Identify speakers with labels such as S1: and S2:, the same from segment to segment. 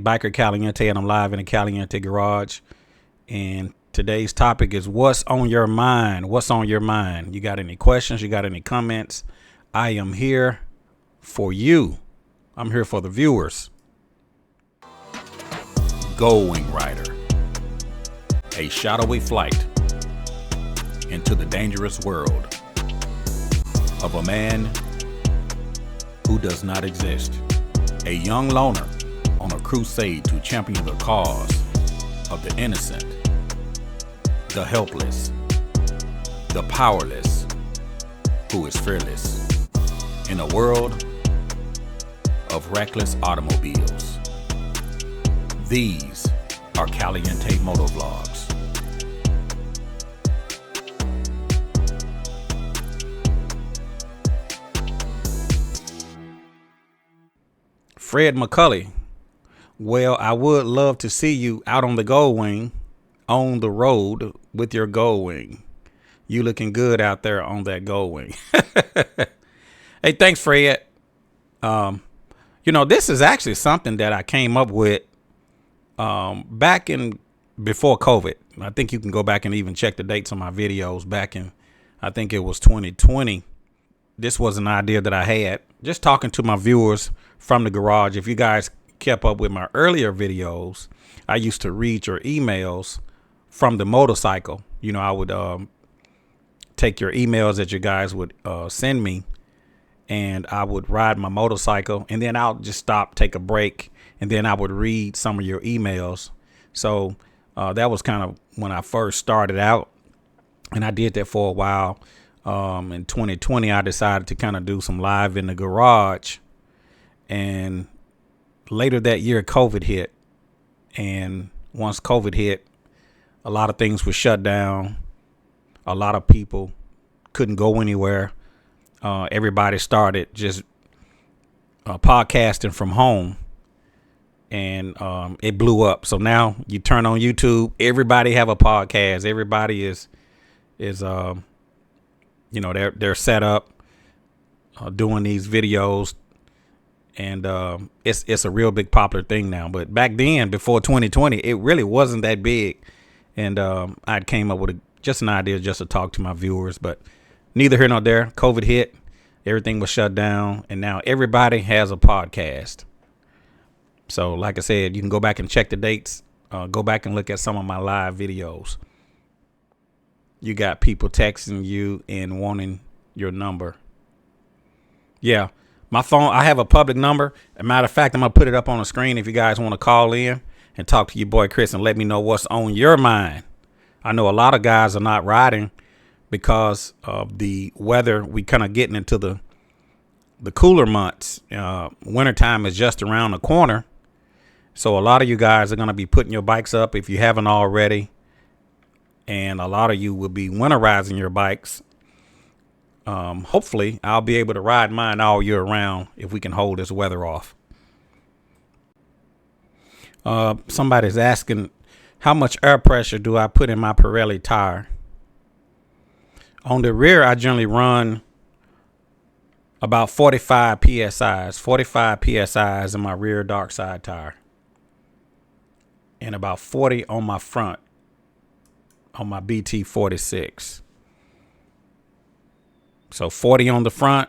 S1: Biker Caliente, and I'm live in the Caliente Garage. And today's topic is what's on your mind? What's on your mind? You got any questions? You got any comments? I am here for you. I'm here for the viewers. Goldwing Rider, a shadowy flight into the dangerous world of a man who does not exist. A young loner on a crusade to champion the cause of the innocent, the helpless, the powerless, who is fearless in a world of reckless automobiles. These are Caliente Motovlogs. Fred McCulley. Well, I would love to see you out on the Goldwing, on the road with your Goldwing. You looking good out there on that Goldwing. Hey, thanks, Fred. This is actually something that I came up with back in before COVID. I think you can go back and even check the dates on my videos back in, I think it was 2020. This was an idea that I had just talking to my viewers from the garage. If you guys kept up with my earlier videos, I used to read your emails from the motorcycle. I would take your emails that you guys would send me, and I would ride my motorcycle, and then I'll just stop, take a break, and then I would read some of your emails. So that was kind of when I first started out, and I did that for a while. In 2020, I decided to kind of do some live in the garage, and later that year, COVID hit. And once COVID hit, a lot of things were shut down. A lot of people couldn't go anywhere. Everybody started just podcasting from home, and it blew up. So now you turn on YouTube, everybody have a podcast. Everybody is they're set up doing these videos. And it's a real big popular thing now. But back then, before 2020, it really wasn't that big. And I came up with just an idea just to talk to my viewers. But neither here nor there. COVID hit. Everything was shut down. And now everybody has a podcast. So like I said, you can go back and check the dates. Go back and look at some of my live videos. You got people texting you and wanting your number. Yeah. My phone, I have a public number. As a matter of fact, I'm going to put it up on the screen if you guys want to call in and talk to your boy Chris and let me know what's on your mind. I know a lot of guys are not riding because of the weather. We kind of getting into the cooler months. Wintertime is just around the corner. So a lot of you guys are going to be putting your bikes up if you haven't already. And a lot of you will be winterizing your bikes. Hopefully I'll be able to ride mine all year round if we can hold this weather off. Somebody's asking, how much air pressure do I put in my Pirelli tire? On the rear, I generally run about 45 PSIs, 45 PSIs in my rear dark side tire, and about 40 on my front, on my BT 46. So 40 on the front,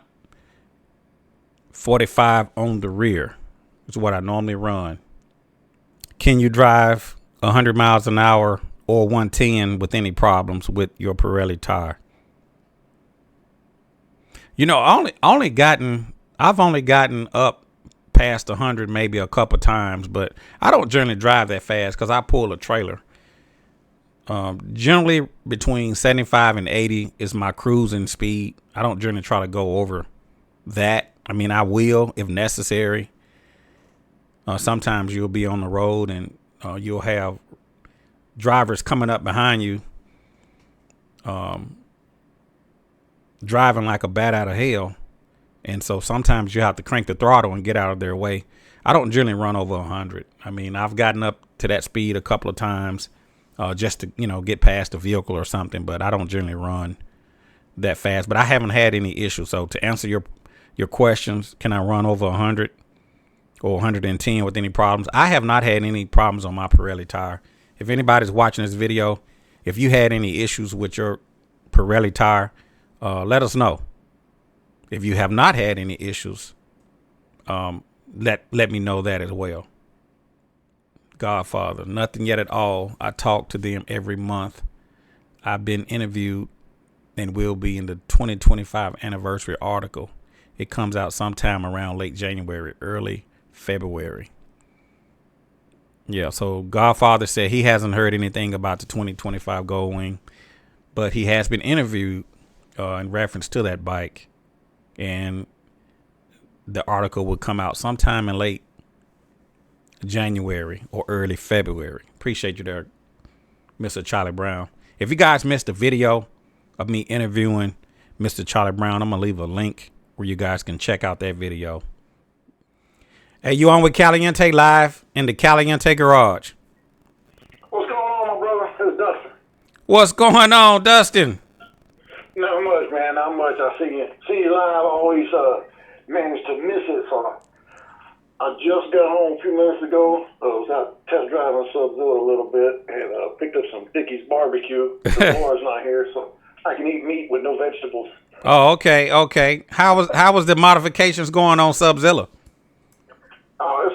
S1: 45 on the rear is what I normally run. Can you drive 100 miles an hour or 110 with any problems with your Pirelli tire? I've only gotten up past 100 maybe a couple times, but I don't generally drive that fast because I pull a trailer. Generally between 75 and 80 is my cruising speed. I don't generally try to go over that. I mean, I will if necessary. Sometimes you'll be on the road and you'll have drivers coming up behind you, driving like a bat out of hell. And so sometimes you have to crank the throttle and get out of their way. I don't generally run over 100. I mean, I've gotten up to that speed a couple of times. Just to, get past a vehicle or something, but I don't generally run that fast. But I haven't had any issues. So to answer your questions, can I run over 100? or 110 with any problems. I have not had any problems on my Pirelli tire. If anybody's watching this video, if you had any issues with your Pirelli tire, let us know. If you have not had any issues, let me know that as well. Godfather, nothing yet at all. I talk to them every month. I've been interviewed and will be in the 2025 anniversary article. It comes out sometime around late January, early February. Yeah, so Godfather said he hasn't heard anything about the 2025 Goldwing, but he has been interviewed in reference to that bike, and the article will come out sometime in late January or early February. Appreciate you there, Mr. Charlie Brown. If you guys missed the video of me interviewing Mr. Charlie Brown, I'm going to leave a link where you guys can check out that video. Hey, you on with Caliente live in the Caliente Garage.
S2: What's going on, my brother? It's Dustin.
S1: What's going on, Dustin?
S2: Not much, man. Not much. I see you live. I always manage to miss it. So I just got home a few minutes ago. I was out test driving Sub-Zero a little bit and picked up some Dickey's barbecue. The bar's not here, so I can eat meat with no vegetables.
S1: Oh, okay. How was the modifications going on Sub-Zero?
S2: Oh,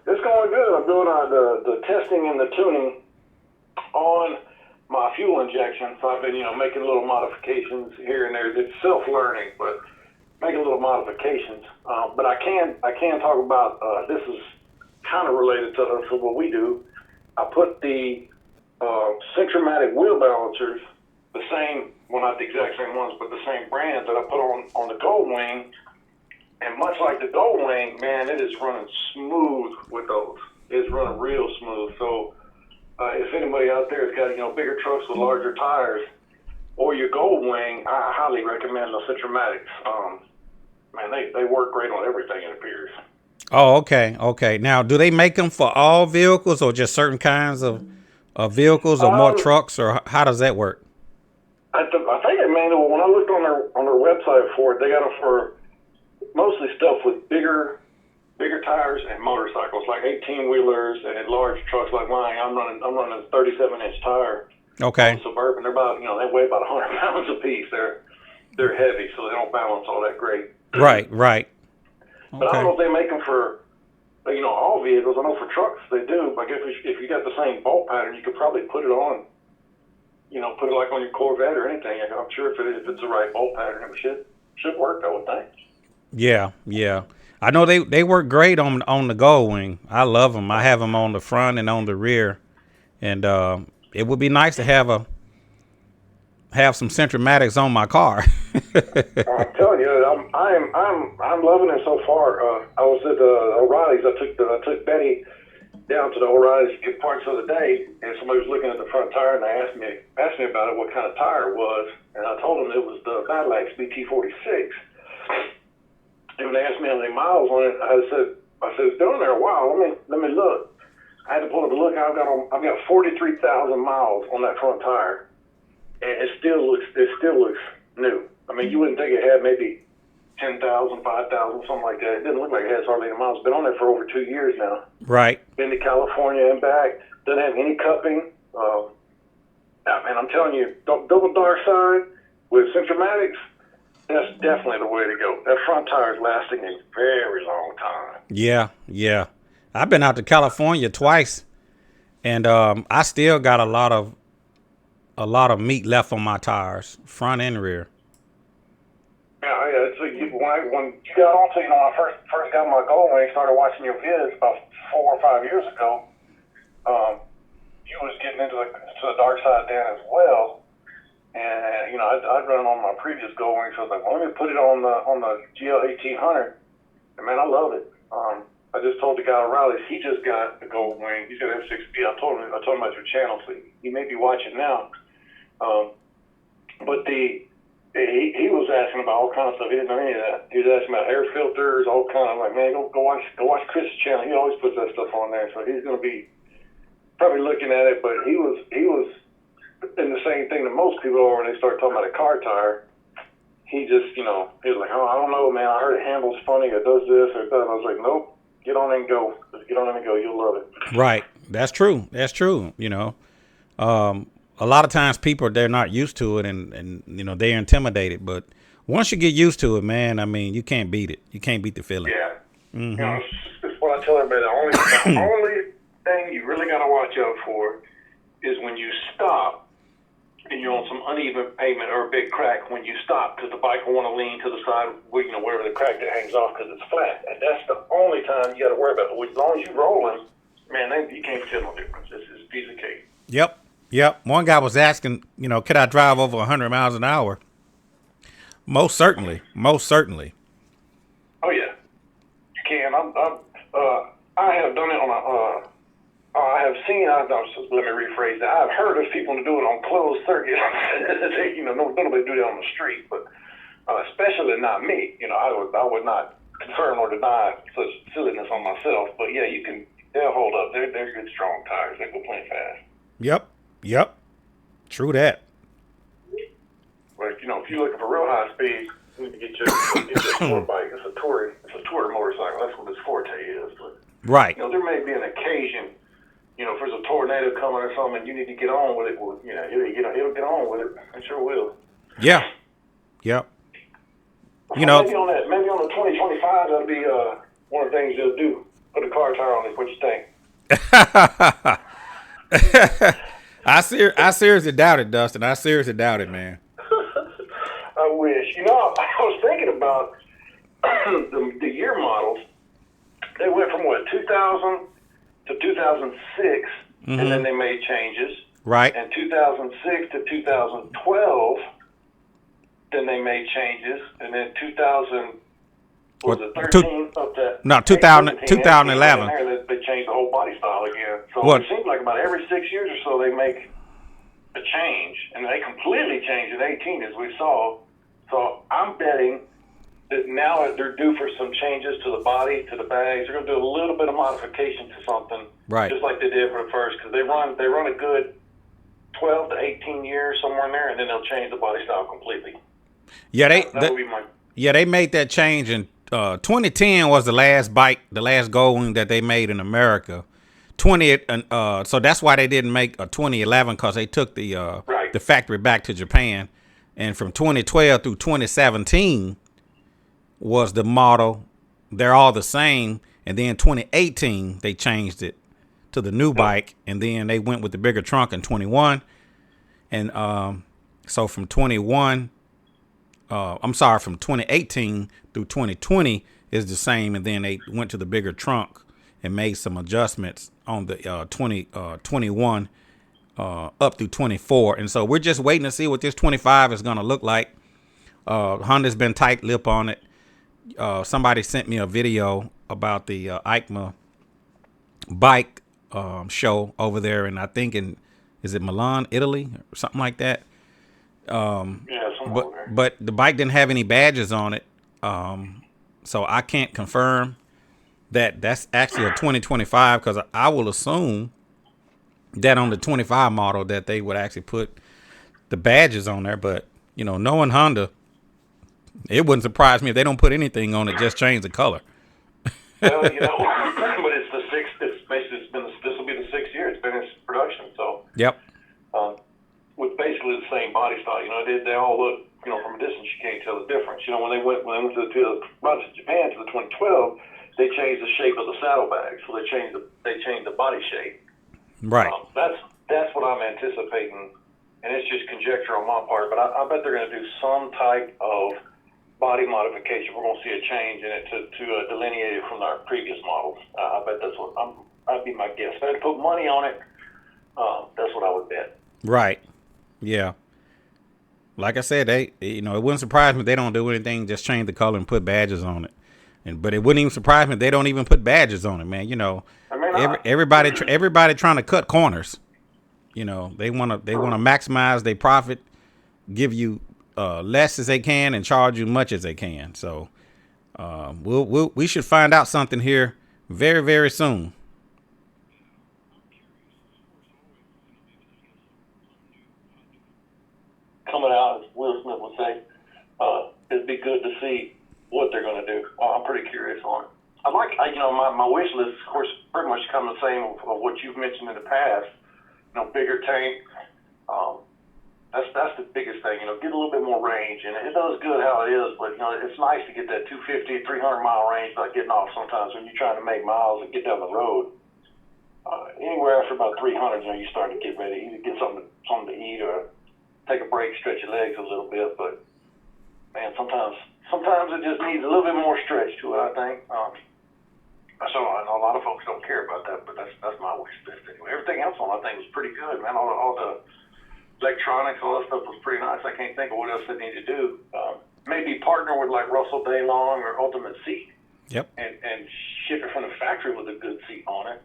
S2: it's going good. I'm doing the testing and the tuning on my fuel injection. So I've been, making little modifications here and there. It's self-learning, but making little modifications. But I can talk about this is kind of related to what we do. I put the Centromatic wheel balancers, the same, well, not the exact same ones, but the same brand that I put on the Goldwing. And much like the Goldwing, man, it is running smooth with those. It's running real smooth. So if anybody out there has got, bigger trucks with larger tires or your Goldwing, I highly recommend the Centromatics. Man, they work great on everything, it appears.
S1: Oh, okay. Now, do they make them for all vehicles or just certain kinds of vehicles or more trucks, or how does that work?
S2: I think they made it. When I looked on their website for it, they got them for mostly stuff with bigger tires and motorcycles, like 18-wheelers and large trucks like mine. I'm running a 37-inch tire.
S1: Okay.
S2: Suburban. They're about, they weigh about 100 pounds a piece. They're heavy, so they don't balance all that great.
S1: Right.
S2: But I don't know if they make them for, all vehicles. I know for trucks they do. But if you got the same bolt pattern, you could probably put it on, put it like on your Corvette or anything. I'm sure if it's the right bolt pattern, it should work, I would think.
S1: Yeah. I know they work great on the Goldwing. I love them. I have them on the front and on the rear, and it would be nice to have some Centromatics on my car.
S2: I'm telling you, I'm loving it so far. I was at O'Reilly's. I took Betty down to the O'Reilly's to get parts of the day, and somebody was looking at the front tire, and they asked me about it, what kind of tire it was, and I told them it was the Battle Axe BT46. And when they asked me how many miles on it, I said it's been on there a while. Let me look. I had to pull up a look. I've got 43,000 miles on that front tire, and it still looks new. I mean, you wouldn't think it had maybe 10,000, 5,000, something like that. It didn't look like it has hardly any miles. It's been on there for over 2 years now.
S1: Right.
S2: Been to California and back. Doesn't have any cupping. Man, I'm telling you, double dark side with Centromatics, that's definitely the way to go. That front tire is lasting a very long time.
S1: Yeah. I've been out to California twice, and I still got a lot of meat left on my tires, front and rear.
S2: Yeah. So when you got onto, when I first got my Goldwing, started watching your vids about 4 or 5 years ago, you was getting into the dark side then as well. And I'd run on my previous Goldwing, so I was like, well, let me put it on the GL 1800. And man, I love it. I just told the guy at O'Reilly's, he just got the Goldwing. He's got F6B. I told him about your channel, so he may be watching now. But he was asking about all kinds of stuff. He didn't know any of that. He was asking about air filters, all kinds. I'm like, man, go watch Chris's channel. He always puts that stuff on there, so he's going to be probably looking at it. But he was in the same thing that most people are when they start talking about a car tire. He just, he was like, oh, I don't know, man. I heard it handles funny or does this or that. I was like, nope. get on and go. Just get on and go. You'll love it.
S1: Right. That's true. That's true. A lot of times people, they're not used to it, and they're intimidated. But once you get used to it, man, I mean, you can't beat it. You can't beat the feeling.
S2: Yeah. It's what I tell everybody. The only thing you really got to watch out for is when you stop and you're on some uneven pavement or a big crack. When you stop, because the bike will want to lean to the side, wherever the crack that hangs off, because it's flat, and that's the only time you got to worry about it. As long as you're rolling, man, you can't tell no difference. This is a piece of cake.
S1: Yep. One guy was asking, could I drive over 100 miles an hour? Most certainly.
S2: Oh yeah, you can. I have done it on a. I have seen. Let me rephrase that. I've heard of people do it on closed circuit. Nobody do that on the street, but especially not me. I would not confirm or deny such silliness on myself. But yeah, you can. They'll hold up. They're good, strong tires. They go plenty fast.
S1: Yep. True that.
S2: But if you're looking for real high speed, you need to get your tour bike. It's a tour motorcycle. That's what this Forte is. But
S1: right.
S2: There may be an occasion. If there's a tornado coming or something, you need to get on with it. Well, it'll get on with it. It sure will.
S1: Yeah. Yep.
S2: Maybe on the 2025, that'll be one of the things you'll do. Put a car tire on it. What you think?
S1: I seriously doubt it, Dustin. I seriously doubt it, man.
S2: I wish. I was thinking about the year models. They went from 2000 to 2006, and then they made changes.
S1: Right.
S2: And 2006 to 2012, then they made changes, and then 2000 was it 13 up to
S1: 2011.
S2: They changed the whole body style again. So
S1: what?
S2: It seems like about every 6 years or so they make a change, and they completely changed in 18 as we saw. So I'm betting that now they're due for some changes to the body, to the bags. They're going to do a little bit of modification to something,
S1: right?
S2: Just like they did for the first, because they run a good 12 to 18 years somewhere in there, and then they'll change the body style completely.
S1: Yeah, they
S2: they
S1: made that change in 2010 was the last Goldwing that they made in America. So that's why they didn't make a 2011, because they took the factory back to Japan, and from 2012 through 2017 was the model. They're all the same, and then 2018 they changed it to the new bike, and then they went with the bigger trunk in 21, and so from 2018 through 2020 is the same, and then they went to the bigger trunk and made some adjustments on the 2021 up through 24, and so we're just waiting to see what this 25 is going to look like. Honda's been tight-lipped on it. Somebody sent me a video about the EICMA bike show over there, and I think is it Milan, Italy, or something like that. But the bike didn't have any badges on it, so I can't confirm that that's actually a 2025, because I will assume that on the 25 model that they would actually put the badges on there. But knowing Honda, it wouldn't surprise me if they don't put anything on it, just change the color.
S2: Well, but it's the sixth. It's basically this will be the 6th year it's been in production. So
S1: yep.
S2: With basically the same body style, they all look, from a distance you can't tell the difference. When they went to Japan to the 2012, they changed the shape of the saddlebag, so they changed the body shape.
S1: Right.
S2: That's what I'm anticipating, and it's just conjecture on my part. But I bet they're going to do some type of body modification. We're going to see a change in it to delineate it from our previous models. I bet that's what that'd be my guess. If I had to put money on it, that's what I would bet.
S1: Right. Yeah. Like I said, it wouldn't surprise me if they don't do anything, just change the color and put badges on it. But it wouldn't even surprise me if they don't even put badges on it, man. Everybody trying to cut corners. They want to maximize their profit, give you less as they can, and charge you much as they can. So we should find out something here very, very soon.
S2: Coming out, as Will Smith would say, it'd be good to see what they're going to do. I'm pretty curious on it. My wish list, of course, pretty much come the same of what you've mentioned in the past. Bigger tank. That's the biggest thing. Get a little bit more range, and it does good how it is. But it's nice to get that 250, 300-mile range without getting off. Sometimes when you're trying to make miles and get down the road, anywhere after about 300, you start to get ready. Either get something to eat or take a break, stretch your legs a little bit. But man, sometimes it just needs a little bit more stretch to it, I think. So I know a lot of folks don't care about that, but that's my wish list anyway. Everything else on that thing was pretty good, man. All the electronics, all that stuff was pretty nice. I can't think of what else they need to do. Maybe partner with like Russell Daylong or Ultimate Seat.
S1: Yep.
S2: And ship it from the factory with a good seat on it.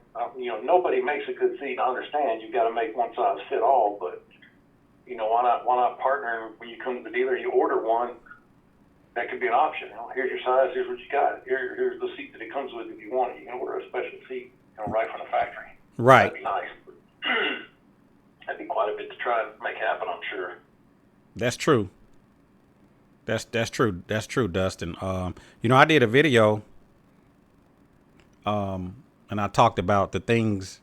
S2: Nobody makes a good seat. I understand you've got to make one size fit all, but why not partner? When you come to the dealer, you order one. That could be an option. Here's your size. Here's what you got. Here's the seat that it comes with if you want it. You can order a special seat, right from the factory.
S1: Right.
S2: That'd be nice. That'd be quite a bit to try and make happen, I'm sure.
S1: That's true. That's true. That's true, Dustin. I did a video, and I talked about the things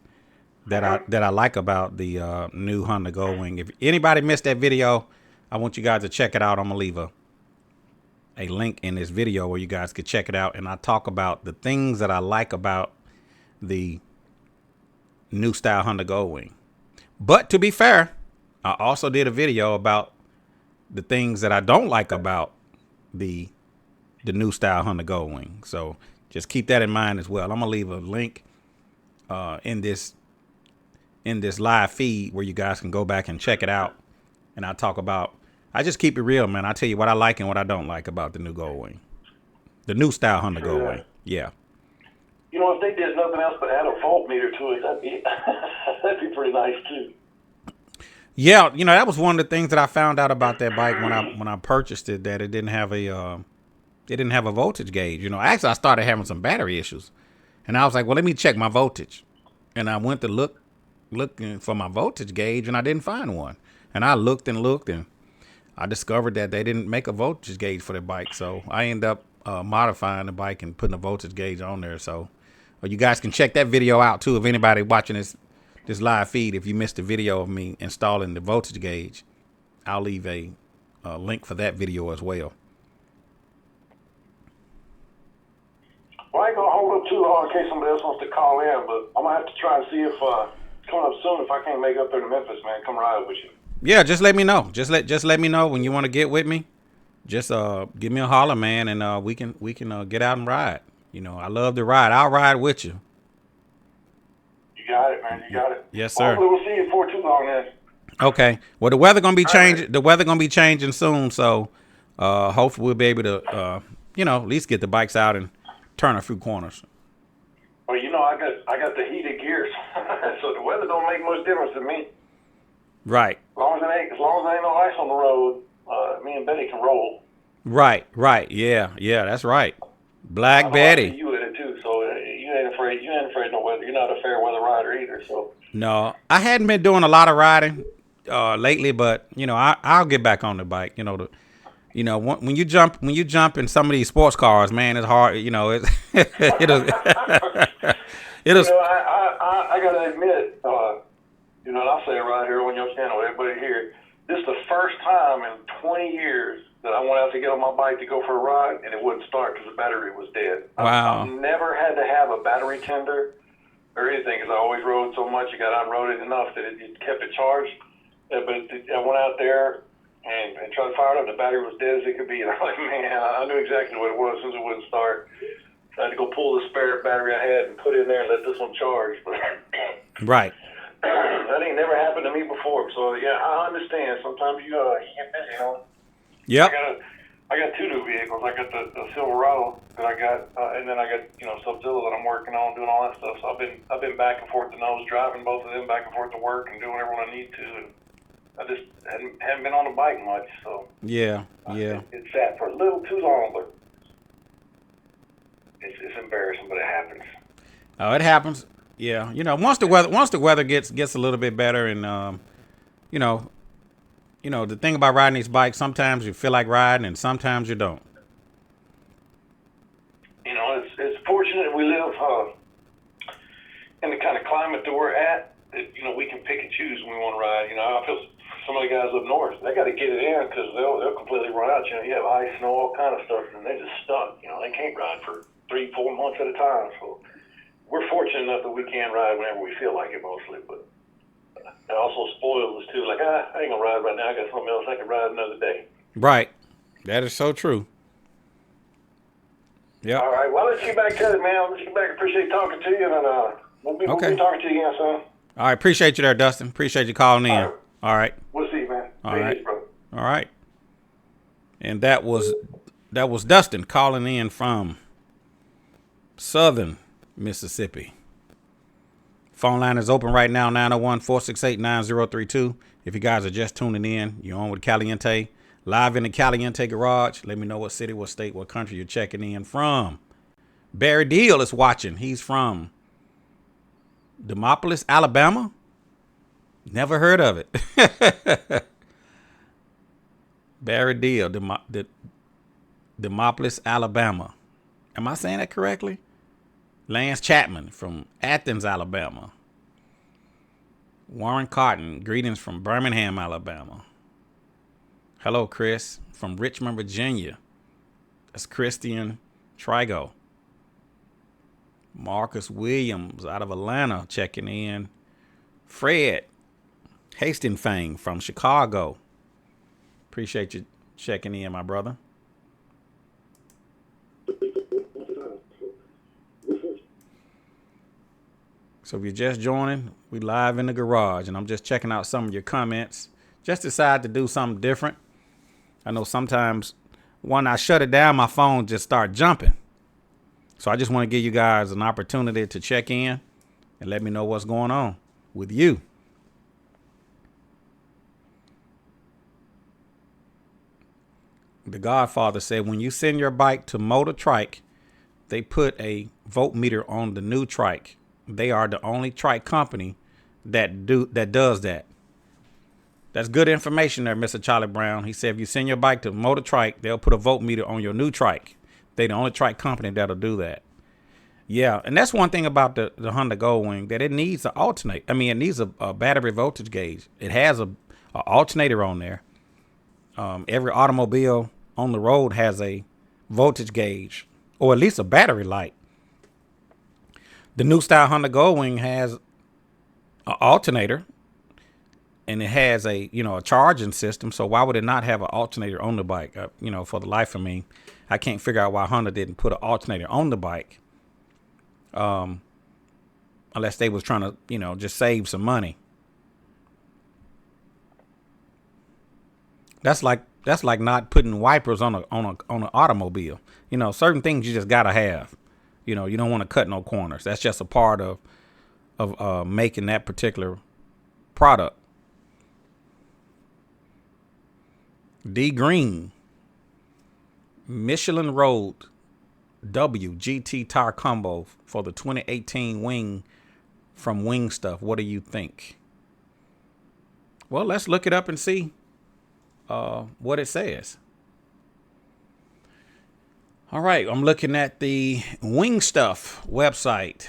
S1: that I like about the new Honda Goldwing. If anybody missed that video, I want you guys to check it out. I'm gonna leave a link in this video where you guys could check it out, and I talk about the things that I like about the new style Honda Goldwing. But to be fair, I also did a video about the things that I don't like about the new style Honda Goldwing. So just keep that in mind as well. I'm gonna leave a link in this live feed where you guys can go back and check it out. And I just keep it real, man. I tell you what I like and what I don't like about the new Goldwing, the new style Honda Goldwing. Yeah.
S2: If they did nothing else but add a voltmeter to it, that'd be pretty nice too.
S1: Yeah, that was one of the things that I found out about that bike when I purchased it, that it didn't have a voltage gauge. Actually I started having some battery issues, and I was like, well, let me check my voltage, and I went to looking for my voltage gauge, and I didn't find one, and I looked and I discovered that they didn't make a voltage gauge for the bike, so I ended up modifying the bike and putting a voltage gauge on there. So you guys can check that video out too. If anybody watching this live feed, if you missed the video of me installing the voltage gauge, I'll leave a link for that video as well.
S2: Well, I ain't gonna hold up too long in case somebody else wants to call in, but I'm gonna have to try and see if coming up soon, if I can't make it up there to Memphis, man, come ride with you.
S1: Yeah, just let me know. Just let me know when you want to get with me. Just give me a holler, man, and we can get out and ride. I love to ride. I'll ride with you.
S2: You got it, man. You got it.
S1: Yes, sir.
S2: Hopefully we'll see you before too long, then.
S1: Okay. Well, the weather gonna be changing. The weather gonna be changing soon, so hopefully we'll be able to at least get the bikes out and turn a few corners.
S2: Well, I got the heated gears, so the weather don't make much difference to me.
S1: Right.
S2: As long as there ain't no ice on the road, me and Betty can roll.
S1: Right. Yeah, that's right. Black Betty.
S2: I see you in it too, so you ain't afraid of no weather. You're not a fair weather rider either, so.
S1: No, I hadn't been doing a lot of riding lately, but I'll get back on the bike. When you jump in some of these sports cars, man, it's hard.
S2: I gotta admit, and I'll say it right here on your channel, everybody here. This is the first time in 20 years that I went out to get on my bike to go for a ride, and it wouldn't start because the battery was dead.
S1: Wow.
S2: I've never had to have a battery tender or anything, because I always rode so much. I got unroaded enough that it kept it charged. But I went out there and tried to fire it up. The battery was dead as it could be. And I'm like, man, I knew exactly what it was since it wouldn't start. I had to go pull the spare battery I had and put it in there and let this one charge.
S1: Right.
S2: That ain't never happened to me before. So, yeah, I understand. Sometimes you get busy,
S1: Yep.
S2: I got two new vehicles. I got the Silverado that I got, and then I got Sub-Zilla that I'm working on, doing all that stuff. So I've been back and forth to nose driving both of them back and forth to work and doing whatever I need to. And I just haven't been on the bike much. So
S1: yeah.
S2: It sat for a little too long, but it's embarrassing, but it happens.
S1: Oh, it happens. Yeah. Once the weather gets a little bit better, and the thing about riding these bikes, sometimes you feel like riding and sometimes you don't.
S2: It's fortunate fortunate we live in the kind of climate that we're at, that, you know, we can pick and choose when we want to ride. You know, I feel some of the guys up north, they got to get it in because they'll completely run out. You know, you have ice, snow, all kind of stuff, and they're just stuck. You know, they can't ride for 3-4 months at a time. So we're fortunate enough that we can ride whenever we feel like it, mostly. But it also spoils us too. Like, I ain't gonna ride right now. I got something else I can ride another day.
S1: Right. That is so true. Yeah.
S2: All right. Well, let's get back to it, man. Let's get back. Appreciate talking to you, and we'll be talking to you again soon.
S1: All right. Appreciate you there, Dustin. Appreciate you calling in. All right.
S2: We'll see you, man.
S1: All right. Brother. All right. And that was Dustin calling in from Southern Mississippi. Phone line is open right now, 901-468-9032. If you guys are just tuning in, you're on with Caliente. Live in the Caliente Garage. Let me know what city, what state, what country you're checking in from. Barry Deal is watching. He's from Demopolis, Alabama. Never heard of it. Barry Deal, Demopolis, Alabama. Am I saying that correctly? Lance Chapman from Athens, Alabama. Warren Cotton, greetings from Birmingham, Alabama. Hello, Chris from Richmond, Virginia. That's Christian Trigo. Marcus Williams out of Atlanta checking in. Fred Hastingfang from Chicago. Appreciate you checking in, my brother. So if you're just joining, we live in the garage, and I'm just checking out some of your comments. Just decided to do something different. I know sometimes when I shut it down, my phone just start jumping. So I just want to give you guys an opportunity to check in and let me know what's going on with you. The Godfather said, when you send your bike to Motor Trike, they put a voltmeter on the new trike. They are the only trike company that does that. That's good information there, Mr. Charlie Brown. He said if you send your bike to Motor Trike, they'll put a voltmeter on your new trike. They're the only trike company that'll do that. Yeah, and that's one thing about the Honda Goldwing, that it needs an alternate. I mean, it needs a battery voltage gauge. It has a alternator on there. Every automobile on the road has a voltage gauge, or at least a battery light. The new style Honda Goldwing has an alternator, and it has a charging system. So why would it not have an alternator on the bike? For the life of me, I can't figure out why Honda didn't put an alternator on the bike, unless they was trying to just save some money. That's like not putting wipers on an automobile. Certain things you just gotta have. You don't want to cut no corners. That's just a part of making that particular product. D Green, Michelin Road W GT tire combo for the 2018 Wing from Wing Stuff. What do you think? Well, let's look it up and see what it says. All right, I'm looking at the Wing Stuff website.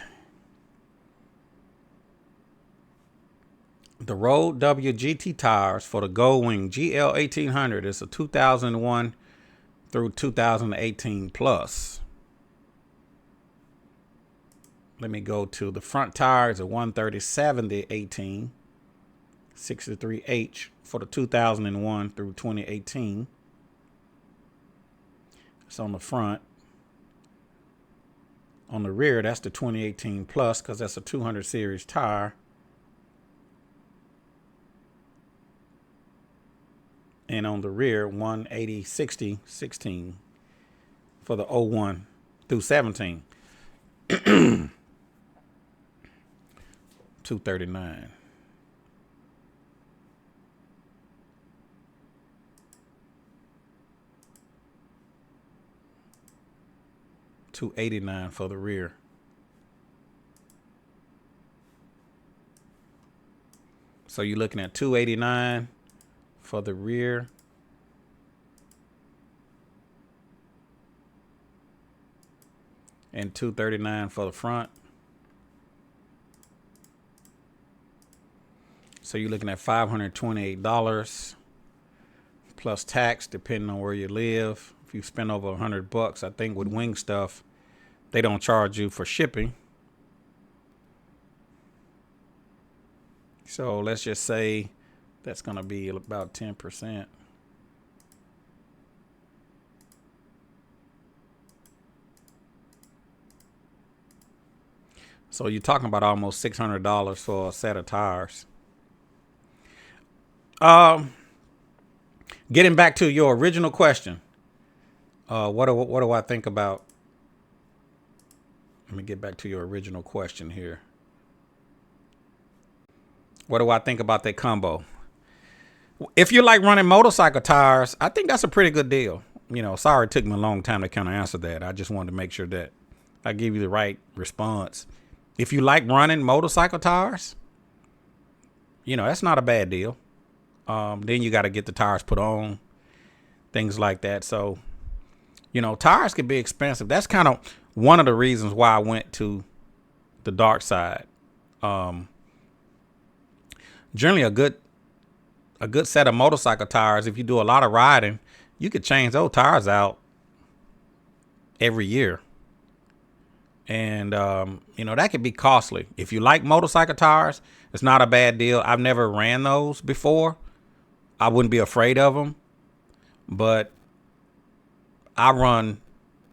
S1: The Road W GT tires for the Goldwing GL 1800 is a 2001 through 2018 plus. Let me go to the front tires, a 130/70 18 63H for the 2001 through 2018. It's on the front. On the rear, that's the 2018 plus, because that's a 200 series tire. And on the rear, 180/60 16 for the 01 through 17. 239. $289 for the rear. So you're looking at $289 for the rear. and $239 for the front. So you're looking at $528 plus tax, depending on where you live. If you spend over $100, I think with wing stuff, they don't charge you for shipping. So let's just say that's going to be about 10%. So you're talking about almost $600 for a set of tires. Getting back to your original question, what do I think about? Let me get back to your original question here. What do I think about that combo? If you like running motorcycle tires, I think that's a pretty good deal. Sorry it took me a long time to kind of answer that. I just wanted to make sure that I give you the right response. If you like running motorcycle tires, that's not a bad deal. Then you got to get the tires put on, things like that. So, tires can be expensive. That's kind of one of the reasons why I went to the dark side. Generally, a good set of motorcycle tires, if you do a lot of riding, you could change those tires out every year. And, that could be costly. If you like motorcycle tires, it's not a bad deal. I've never ran those before. I wouldn't be afraid of them. But I run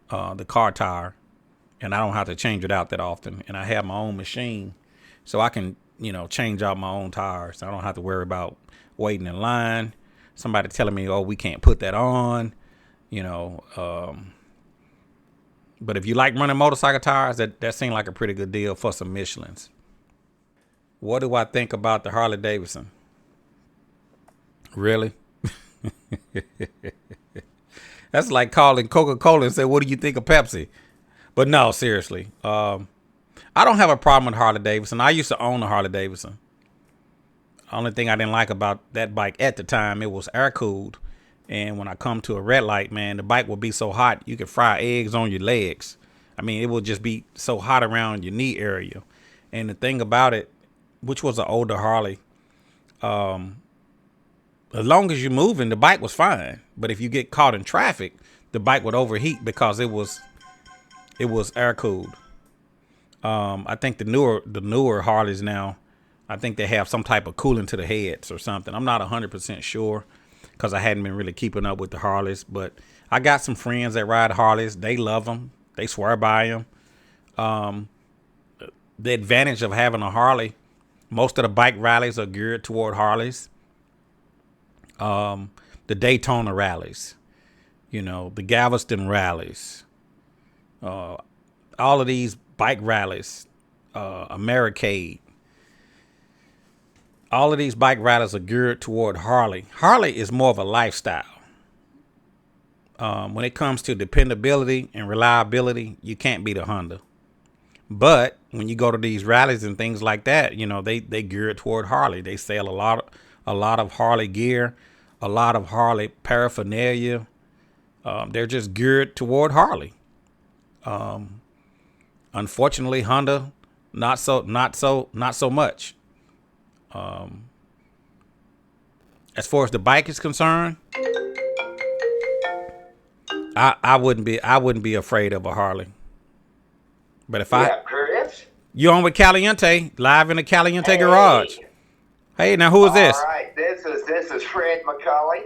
S1: the car tire, and I don't have to change it out that often. And I have my own machine, so I can, change out my own tires. I don't have to worry about waiting in line, somebody telling me, oh, we can't put that on, But if you like running motorcycle tires, that seemed like a pretty good deal for some Michelins. What do I think about the Harley Davidson? Really? That's like calling Coca-Cola and say, what do you think of Pepsi? But no, seriously. I don't have a problem with Harley Davidson. I used to own a Harley Davidson. Only thing I didn't like about that bike at the time, it was air cooled. And when I come to a red light, man, the bike would be so hot, you could fry eggs on your legs. I mean, it would just be so hot around your knee area. And the thing about it, which was an older Harley, as long as you're moving, the bike was fine. But if you get caught in traffic, the bike would overheat because it was air cooled. I think the newer Harleys now, I think they have some type of cooling to the heads or something. I'm not 100% sure, because I hadn't been really keeping up with the Harleys. But I got some friends that ride Harleys. They love them. They swear by them. The advantage of having a Harley, most of the bike rallies are geared toward Harleys. The Daytona rallies, the Galveston rallies, all of these bike rallies, Americade. All of these bike rallies are geared toward Harley. Harley is more of a lifestyle. When it comes to dependability and reliability, you can't beat a Honda. But when you go to these rallies and things like that, they gear it toward Harley. They sell a lot of Harley gear, a lot of Harley paraphernalia. They're just geared toward Harley. Unfortunately, Honda, not so much. As far as the bike is concerned, I wouldn't be afraid of a Harley. But if
S3: Chris?
S1: You on with Caliente, live in the Caliente garage. Hey, now who is this?
S3: All right, this is Fred McCulley.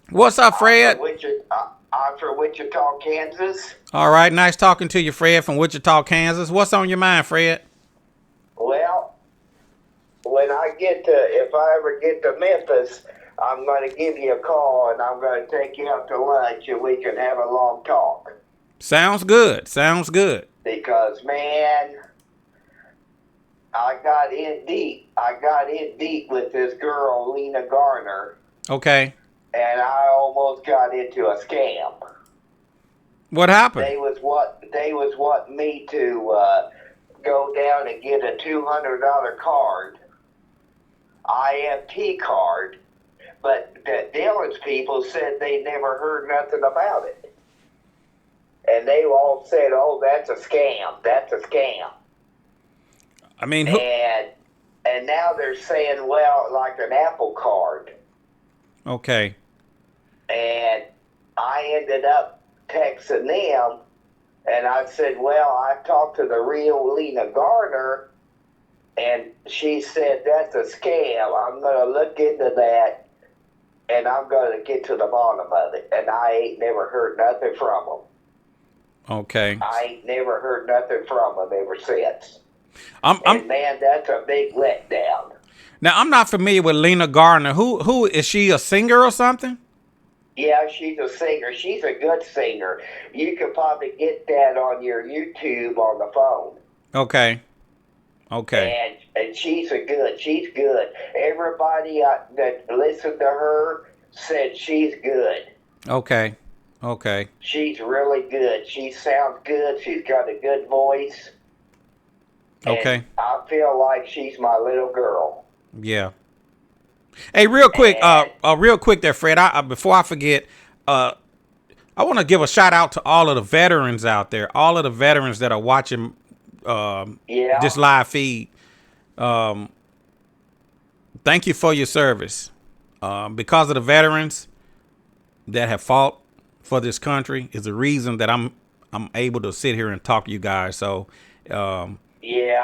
S1: What's up, Fred?
S3: I'm from Wichita, Kansas.
S1: All right, nice talking to you, Fred, from Wichita, Kansas. What's on your mind, Fred?
S3: Well, if I ever get to Memphis, I'm going to give you a call and I'm going to take you out to lunch and we can have a long talk.
S1: Sounds good.
S3: Because, man, I got in deep with this girl, Lena Garner.
S1: Okay.
S3: And I almost got into a scam.
S1: What happened?
S3: They was wanting me to go down and get a $200 card, IFT card, but the Dillon's people said they never heard nothing about it. and they all said, "Oh, that's a scam. That's a scam."
S1: I mean,
S3: And now they're saying, well, like an Apple Card.
S1: Okay.
S3: And I ended up texting them, and I said, well, I talked to the real Lena Garner, and she said, that's a scam. I'm going to look into that, and I'm going to get to the bottom of it. And I ain't never heard nothing from them.
S1: Okay.
S3: I ain't never heard nothing from them ever since.
S1: I'm
S3: Man, that's a big letdown.
S1: Now I'm not familiar with Lena Garner. Who is she, a singer or something?
S3: Yeah, she's a singer. She's a good singer. You could probably get that on your YouTube on the phone.
S1: Okay.
S3: And she's good. Everybody that listened to her said she's good.
S1: Okay.
S3: She's really good. She sounds good. She's got a good voice.
S1: Okay.
S3: And I feel like she's my little girl.
S1: Yeah. Hey, real quick there, Fred. Before I forget, I want to give a shout out to all of the veterans out there, all of the veterans that are watching this live feed. Thank you for your service. Because of the veterans that have fought for this country is the reason that I'm able to sit here and talk to you guys. So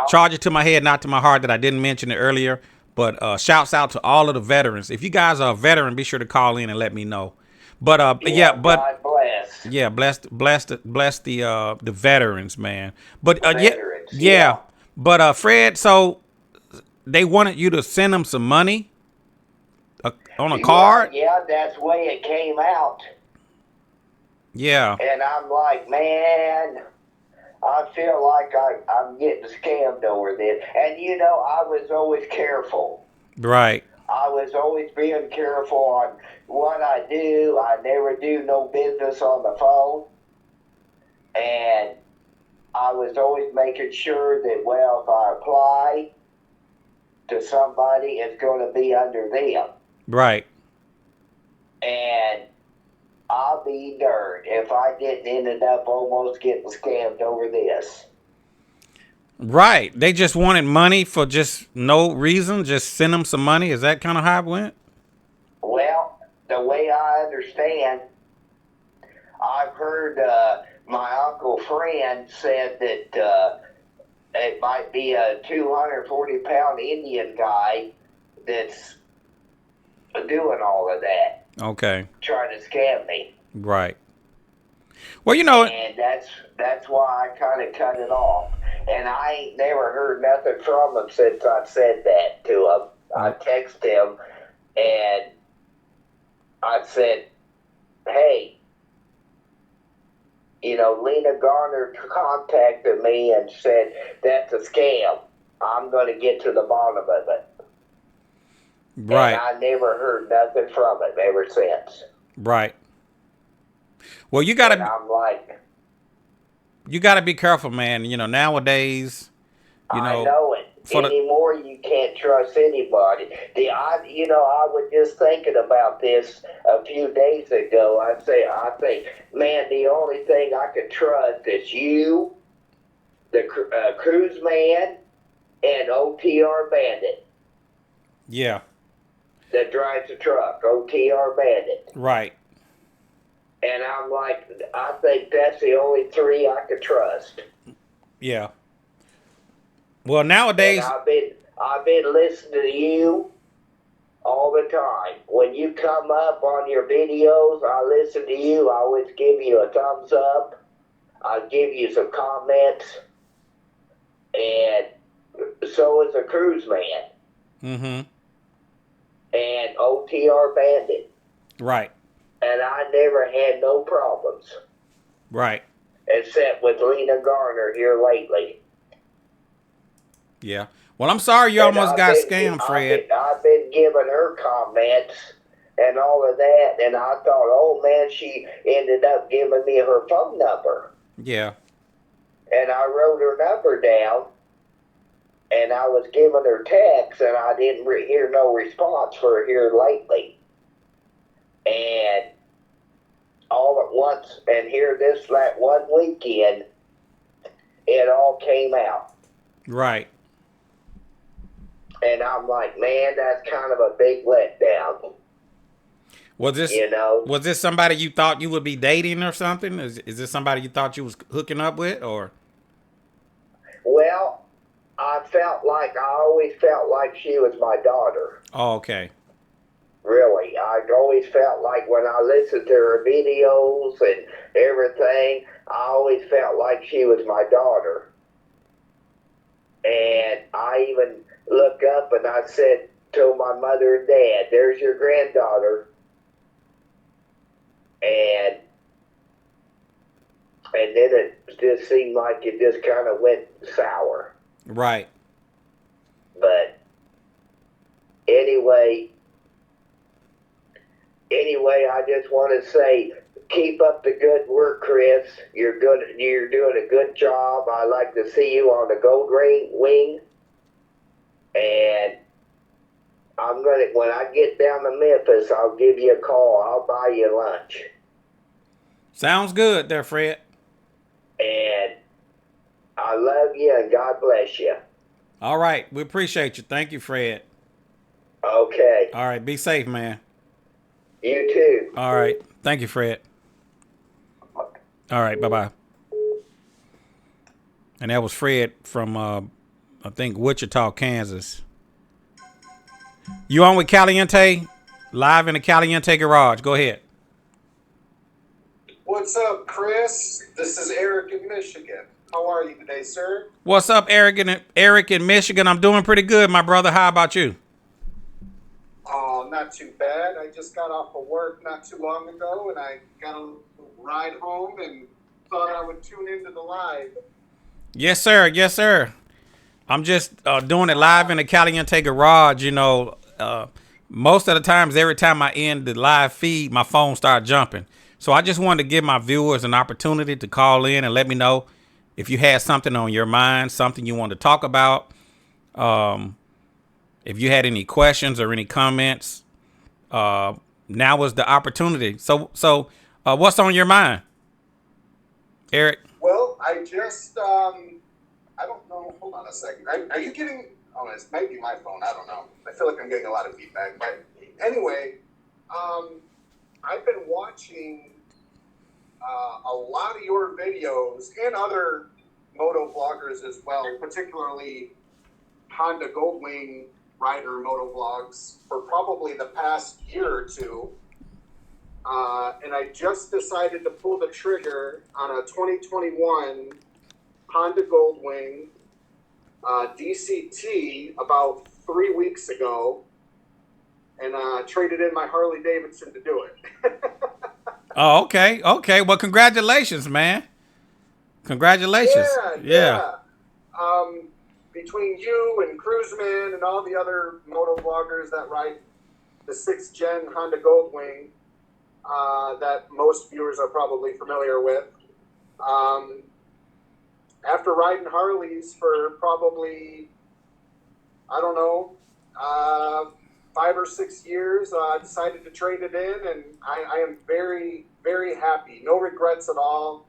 S1: charge it to my head, not to my heart, that I didn't mention it earlier. But shouts out to all of the veterans. If you guys are a veteran, be sure to call in and let me know. But God
S3: bless.
S1: Yeah, bless the veterans, man. But
S3: veterans,
S1: But Fred, so they wanted you to send them some money on a card.
S3: Yeah, that's the way it came out.
S1: Yeah.
S3: And I'm like, man, I feel like I'm getting scammed over this. And I was always careful.
S1: Right.
S3: I was always being careful on what I do. I never do no business on the phone. And I was always making sure that, well, if I apply to somebody, it's going to be under them.
S1: Right.
S3: And I'll be darned if I didn't ended up almost getting scammed over this.
S1: Right. They just wanted money for just no reason. Just send them some money. Is that kind of how it went?
S3: Well, the way I understand, I've heard my uncle friend said that it might be a 240-pound Indian guy that's doing all of that.
S1: Okay.
S3: Trying to scam me.
S1: Right. Well,
S3: and that's why I kind of cut it off. And I ain't never heard nothing from him since I said that to him. I texted him and I said, hey, Lena Garner contacted me and said, that's a scam. I'm going to get to the bottom of it.
S1: Right.
S3: And I never heard nothing from him ever since.
S1: Right. Well, you gotta.
S3: I'm like,
S1: you gotta be careful, man. Nowadays.
S3: I know it. Anymore, you can't trust anybody. I was just thinking about this a few days ago. I think, man, the only thing I can trust is you, the cruise man, and OTR Bandit.
S1: Yeah.
S3: That drives the truck, OTR Bandit.
S1: Right.
S3: And I'm like, I think that's the only three I could trust.
S1: Yeah. Well, nowadays,
S3: and I've been listening to you all the time. When you come up on your videos, I listen to you. I always give you a thumbs up. I give you some comments, and so is a cruise man.
S1: Mm-hmm.
S3: And OTR Bandit.
S1: Right.
S3: And I never had no problems.
S1: Right.
S3: Except with Lena Garner here lately.
S1: Yeah. Well, I'm sorry you almost got scammed, Fred.
S3: I've been giving her comments and all of that, and I thought, oh man, she ended up giving me her phone number.
S1: Yeah.
S3: And I wrote her number down, and I was giving her texts, and I didn't hear no response for her here lately. And all at once, and here that one weekend, it all came out.
S1: Right.
S3: And I'm like, man, that's kind of a big letdown.
S1: Was this
S3: You know?
S1: was this somebody you thought you would be dating or something? Is this somebody you thought you was hooking up with, or?
S3: Well, I always felt like she was my daughter.
S1: Oh, okay.
S3: Really, I always felt like when I listened to her videos and everything, I always felt like she was my daughter. And I even looked up and I said to my mother and dad, "There's your granddaughter." And then it just seemed like it just kind of went sour.
S1: Right.
S3: But anyway, I just want to say, keep up the good work, Chris. You're good. You're doing a good job. I like to see you on the Goldwing, and when I get down to Memphis, I'll give you a call. I'll buy you lunch.
S1: Sounds good there, Fred.
S3: And I love you, and God bless you.
S1: All right. We appreciate you. Thank you, Fred.
S3: Okay.
S1: All right. Be safe, man.
S3: You too.
S1: All right. Thank you, Fred. All right. Bye-bye. And that was Fred from, I think, Wichita, Kansas. You on with Caliente? Live in the Caliente garage. Go ahead.
S4: What's up, Chris? This is Eric in Michigan. How are you today, sir?
S1: What's up, Eric in Michigan? I'm doing pretty good, my brother. How about you?
S4: Oh, not too bad. I just got off of work not too long ago, and I got a ride home and thought I would tune into the live.
S1: Yes, sir. Yes, sir. I'm just doing it live in the Caliente garage. You know, most of the times, every time I end the live feed, my phone starts jumping. So I just wanted to give my viewers an opportunity to call in and let me know if you had something on your mind, something you want to talk about. If you had any questions or any comments, now was the opportunity. So what's on your mind, Eric?
S4: Well, I just, I don't know. Hold on a second. Are you getting, oh, it might be my phone. I don't know. I feel like I'm getting a lot of feedback. But anyway, I've been watching a lot of your videos and other moto vloggers as well, particularly Honda Goldwing rider moto vlogs for probably the past year or two. And I just decided to pull the trigger on a 2021 Honda Goldwing DCT about 3 weeks ago, and traded in my Harley Davidson to do it.
S1: Oh, okay. Okay. Well, congratulations, man. Congratulations.
S4: Yeah. Between you and Cruiseman and all the other moto vloggers that ride the 6th gen Honda Goldwing that most viewers are probably familiar with, after riding Harleys for probably, I don't know, 5 or 6 years, I decided to trade it in, and I am very, very happy. No regrets at all.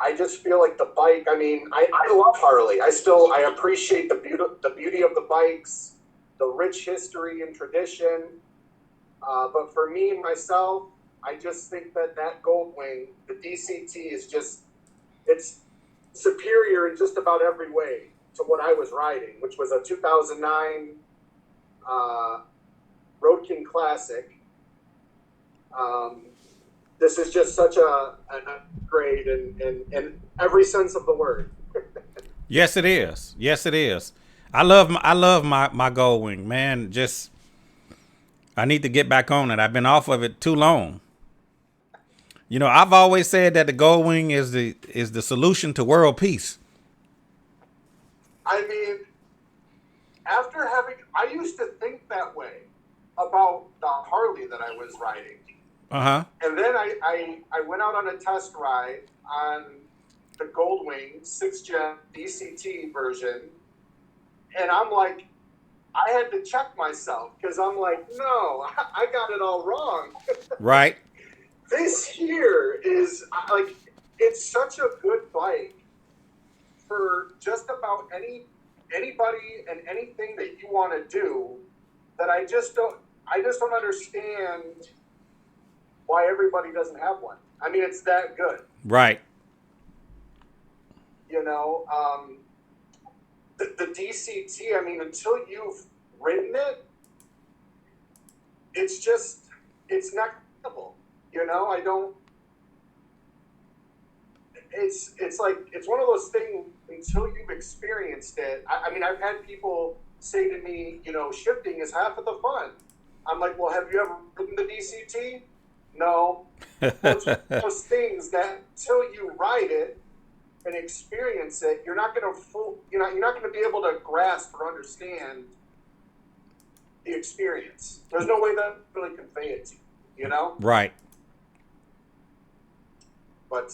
S4: I just feel like the bike, I mean, I love Harley. I appreciate the beauty of the bikes, the rich history and tradition. But for me, myself, I just think that Goldwing, the DCT, is just, it's superior in just about every way to what I was riding, which was a 2009 Road King Classic. This is just such an upgrade in every sense of the word.
S1: Yes, it is. Yes, it is. I love my Goldwing, man. Just I need to get back on it. I've been off of it too long. You know, I've always said that the Goldwing is the solution to world peace.
S4: I mean, I used to think that way about the Harley that I was riding.
S1: Uh-huh.
S4: And then I went out on a test ride on the Goldwing 6th gen DCT version, and I'm like, I had to check myself because I'm like, no, I got it all wrong.
S1: Right.
S4: This here is like, it's such a good bike for just about anybody and anything that you want to do. That I just don't understand why everybody doesn't have one. I mean, it's that good.
S1: Right.
S4: You know, the DCT, I mean, until you've ridden it, it's next level. You know, it's like, it's one of those things, until you've experienced it. I mean, I've had people say to me, you know, shifting is half of the fun. I'm like, well, have you ever ridden the DCT? No. Those things that until you ride it and experience it, you're not going to be able to grasp or understand the experience. There's no way that really convey it to you, you know?
S1: Right.
S4: But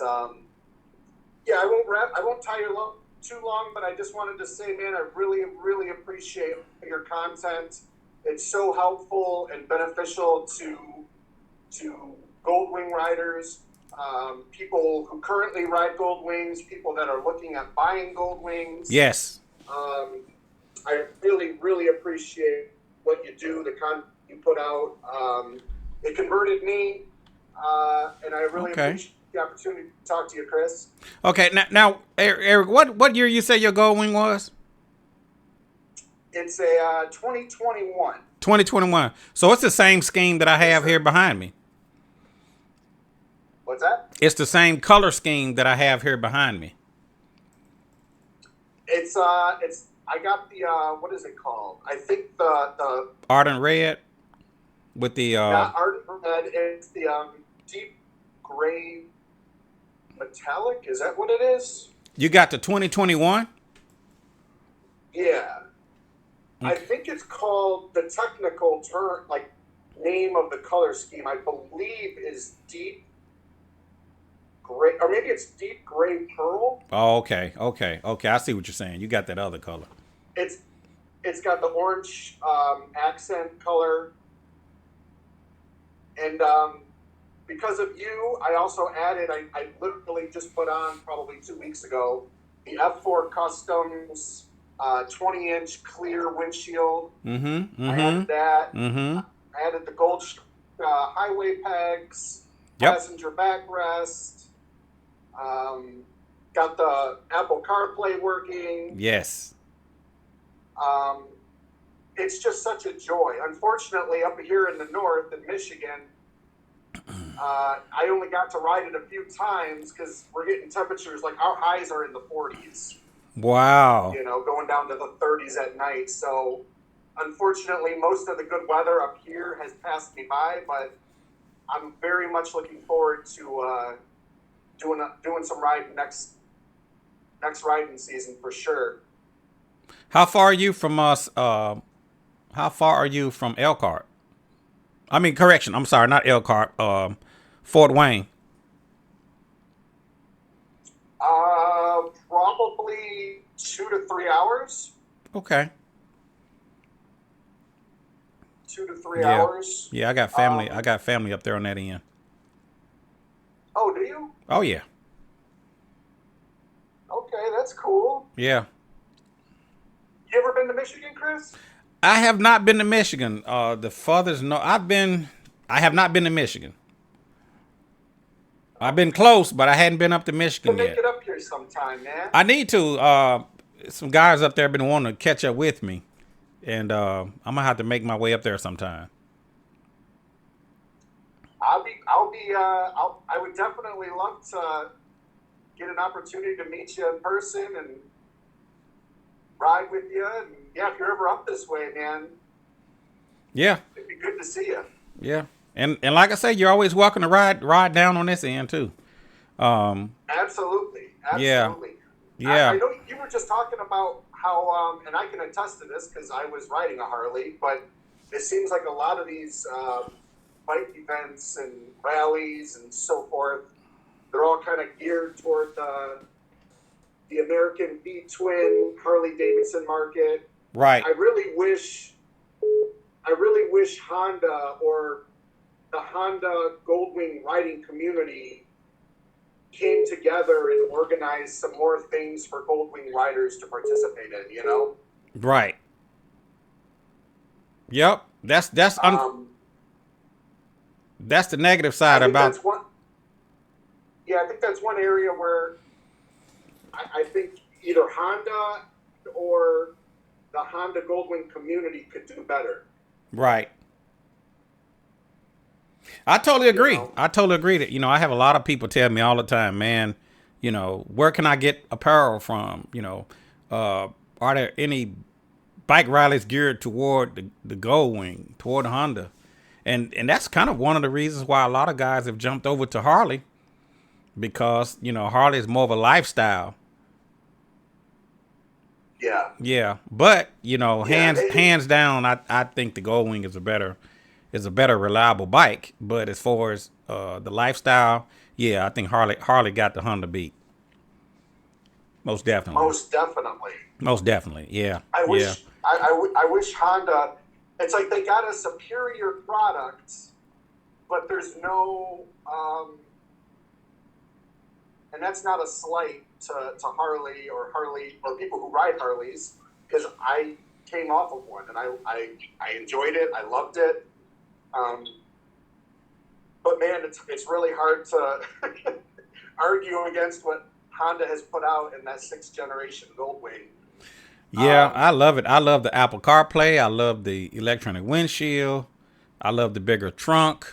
S4: yeah, I won't tie you too long, but I just wanted to say, man, I really, really appreciate your content. It's so helpful and beneficial to Goldwing riders, people who currently ride Goldwings, people that are looking at buying Goldwings.
S1: Yes.
S4: I really, really appreciate what you do, the content you put out. It converted me, and I really appreciate the opportunity to talk to you, Chris.
S1: Okay, now, Eric, what year you say your Goldwing was?
S4: It's a 2021.
S1: 2021. So it's the same scheme that I have here behind me.
S4: What's that?
S1: It's the same color scheme that I have here behind me.
S4: It's I got the what is it called? I think the
S1: Ardent red with the
S4: not ardent red. It's the deep gray metallic. Is that what it is?
S1: You got the 2021?
S4: Yeah. I think it's called, the technical term, like name of the color scheme, I believe is deep gray, or maybe it's deep gray pearl.
S1: Oh, okay. I see what you're saying. You got that other color.
S4: It's got the orange accent color, and because of you, I also added. I literally just put on probably 2 weeks ago the F4 Customs 20-inch clear windshield.
S1: Mm-hmm.
S4: I added that.
S1: Mm-hmm.
S4: I added the gold highway pegs,
S1: Yep.
S4: passenger backrest. Got the Apple CarPlay working.
S1: Yes.
S4: It's just such a joy. Unfortunately, up here in the north, in Michigan, I only got to ride it a few times because we're getting temperatures, like our highs are in the 40s.
S1: Wow.
S4: You know, going down to the 30s at night. So, unfortunately, most of the good weather up here has passed me by, but I'm very much looking forward to doing some riding next riding season for sure.
S1: How far are you from us? How far are you from Elkhart? I mean, correction. I'm sorry, not Elkhart. Fort Wayne.
S4: Probably 2 to 3 hours.
S1: Okay.
S4: 2 to 3 hours.
S1: Yeah, I got family. I got family up there on that end.
S4: Oh, do you?
S1: Oh yeah.
S4: Okay, that's cool.
S1: Yeah.
S4: You ever been to Michigan, Chris?
S1: I have not been to Michigan. The fathers know I have not been to Michigan. I've been close, but I hadn't been up to Michigan
S4: Make
S1: yet.
S4: it up here sometime, man.
S1: I need to. Some guys up there have been wanting to catch up with me, and I'm gonna have to make my way up there sometime.
S4: I would definitely love to get an opportunity to meet you in person and ride with you. And yeah, if you're ever up this way, man.
S1: Yeah.
S4: It'd be good to see you.
S1: Yeah. And like I say, you're always welcome to ride down on this end too.
S4: Absolutely.
S1: Yeah. Yeah.
S4: I know you were just talking about how, and I can attest to this because I was riding a Harley, but it seems like a lot of these bike events and rallies and so forth, they're all kind of geared toward the American V-twin Harley Davidson market.
S1: Right.
S4: I really wish Honda or the Honda Goldwing riding community came together and organized some more things for Goldwing riders to participate in, you know?
S1: Right. Yep. That's that's the negative
S4: I
S1: side
S4: think
S1: about.
S4: that's one. Yeah, I think that's one area where I think either Honda or the Honda Goldwing community could do better.
S1: Right. I totally agree.
S4: You know?
S1: I totally agree that, I have a lot of people tell me all the time, man, where can I get apparel from? Are there any bike rallies geared toward the Goldwing, toward Honda? And that's kind of one of the reasons why a lot of guys have jumped over to Harley, because, Harley is more of a lifestyle.
S4: Yeah.
S1: Yeah. But, hands down, I think the Goldwing is a better reliable bike. But as far as the lifestyle, yeah, I think Harley got the Honda beat. Most definitely. Most definitely. Yeah.
S4: I wish Honda. It's like they got a superior product, but there's no. And that's not a slight to Harley or people who ride Harleys, because I came off of one and I enjoyed it. I loved it. But man, it's really hard to argue against what Honda has put out in that 6th generation Goldwing.
S1: Yeah, I love it. I love the Apple CarPlay. I love the electronic windshield. I love the bigger trunk.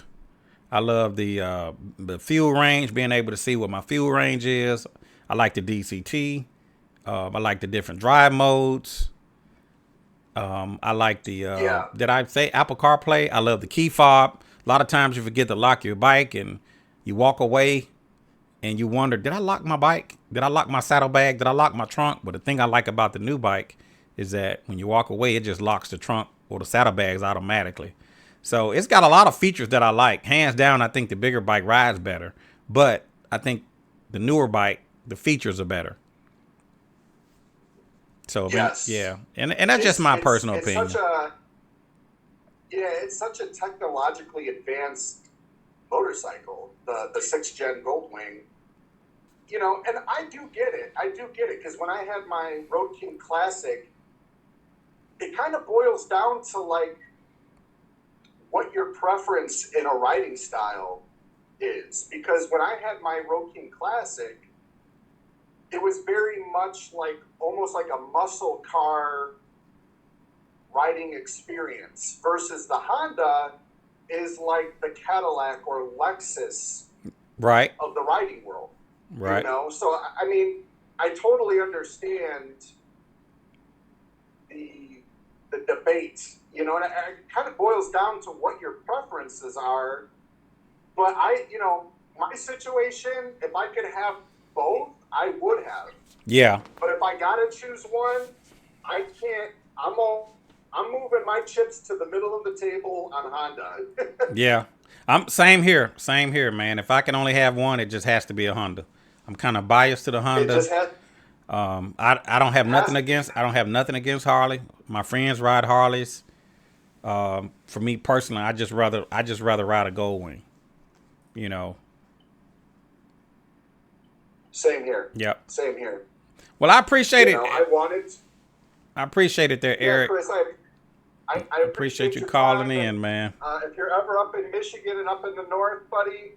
S1: I love the fuel range, being able to see what my fuel range is. I like the DCT. I like the different drive modes. I like the, did I say Apple CarPlay? I love the key fob. A lot of times you forget to lock your bike and you walk away and you wonder, did I lock my bike? Did I lock my saddlebag? Did I lock my trunk? But the thing I like about the new bike is that when you walk away, it just locks the trunk or the saddlebags automatically. So it's got a lot of features that I like. Hands down, I think the bigger bike rides better. But I think the newer bike, the features are better. So,
S4: yes.
S1: Yeah. And that's just my personal opinion.
S4: It's such a technologically advanced motorcycle, the 6th gen Goldwing. And I do get it. Because when I had my Road King Classic, it kind of boils down to like what your preference in a riding style is. Because when I had my Road King Classic, it was very much like almost like a muscle car riding experience, versus the Honda is like the Cadillac or Lexus
S1: right
S4: of the riding world.
S1: Right.
S4: So I mean, I totally understand the debate, and it kind of boils down to what your preferences are. But my situation, if I could have both, I would have.
S1: Yeah.
S4: But if I gotta choose one, I can't. I'm moving my chips to the middle of the table on Honda.
S1: Yeah. I'm same here, man. If I can only have one, it just has to be a Honda. I'm kind of biased to the Honda. I don't have nothing against Harley. My friends ride Harleys. For me personally, I just rather ride a Goldwing.
S4: Same here.
S1: Yep.
S4: Same here.
S1: Well, I appreciate it.
S4: I
S1: appreciate it there, Eric.
S4: Chris, I
S1: appreciate you calling in, man.
S4: If you're ever up in Michigan and up in the north, buddy,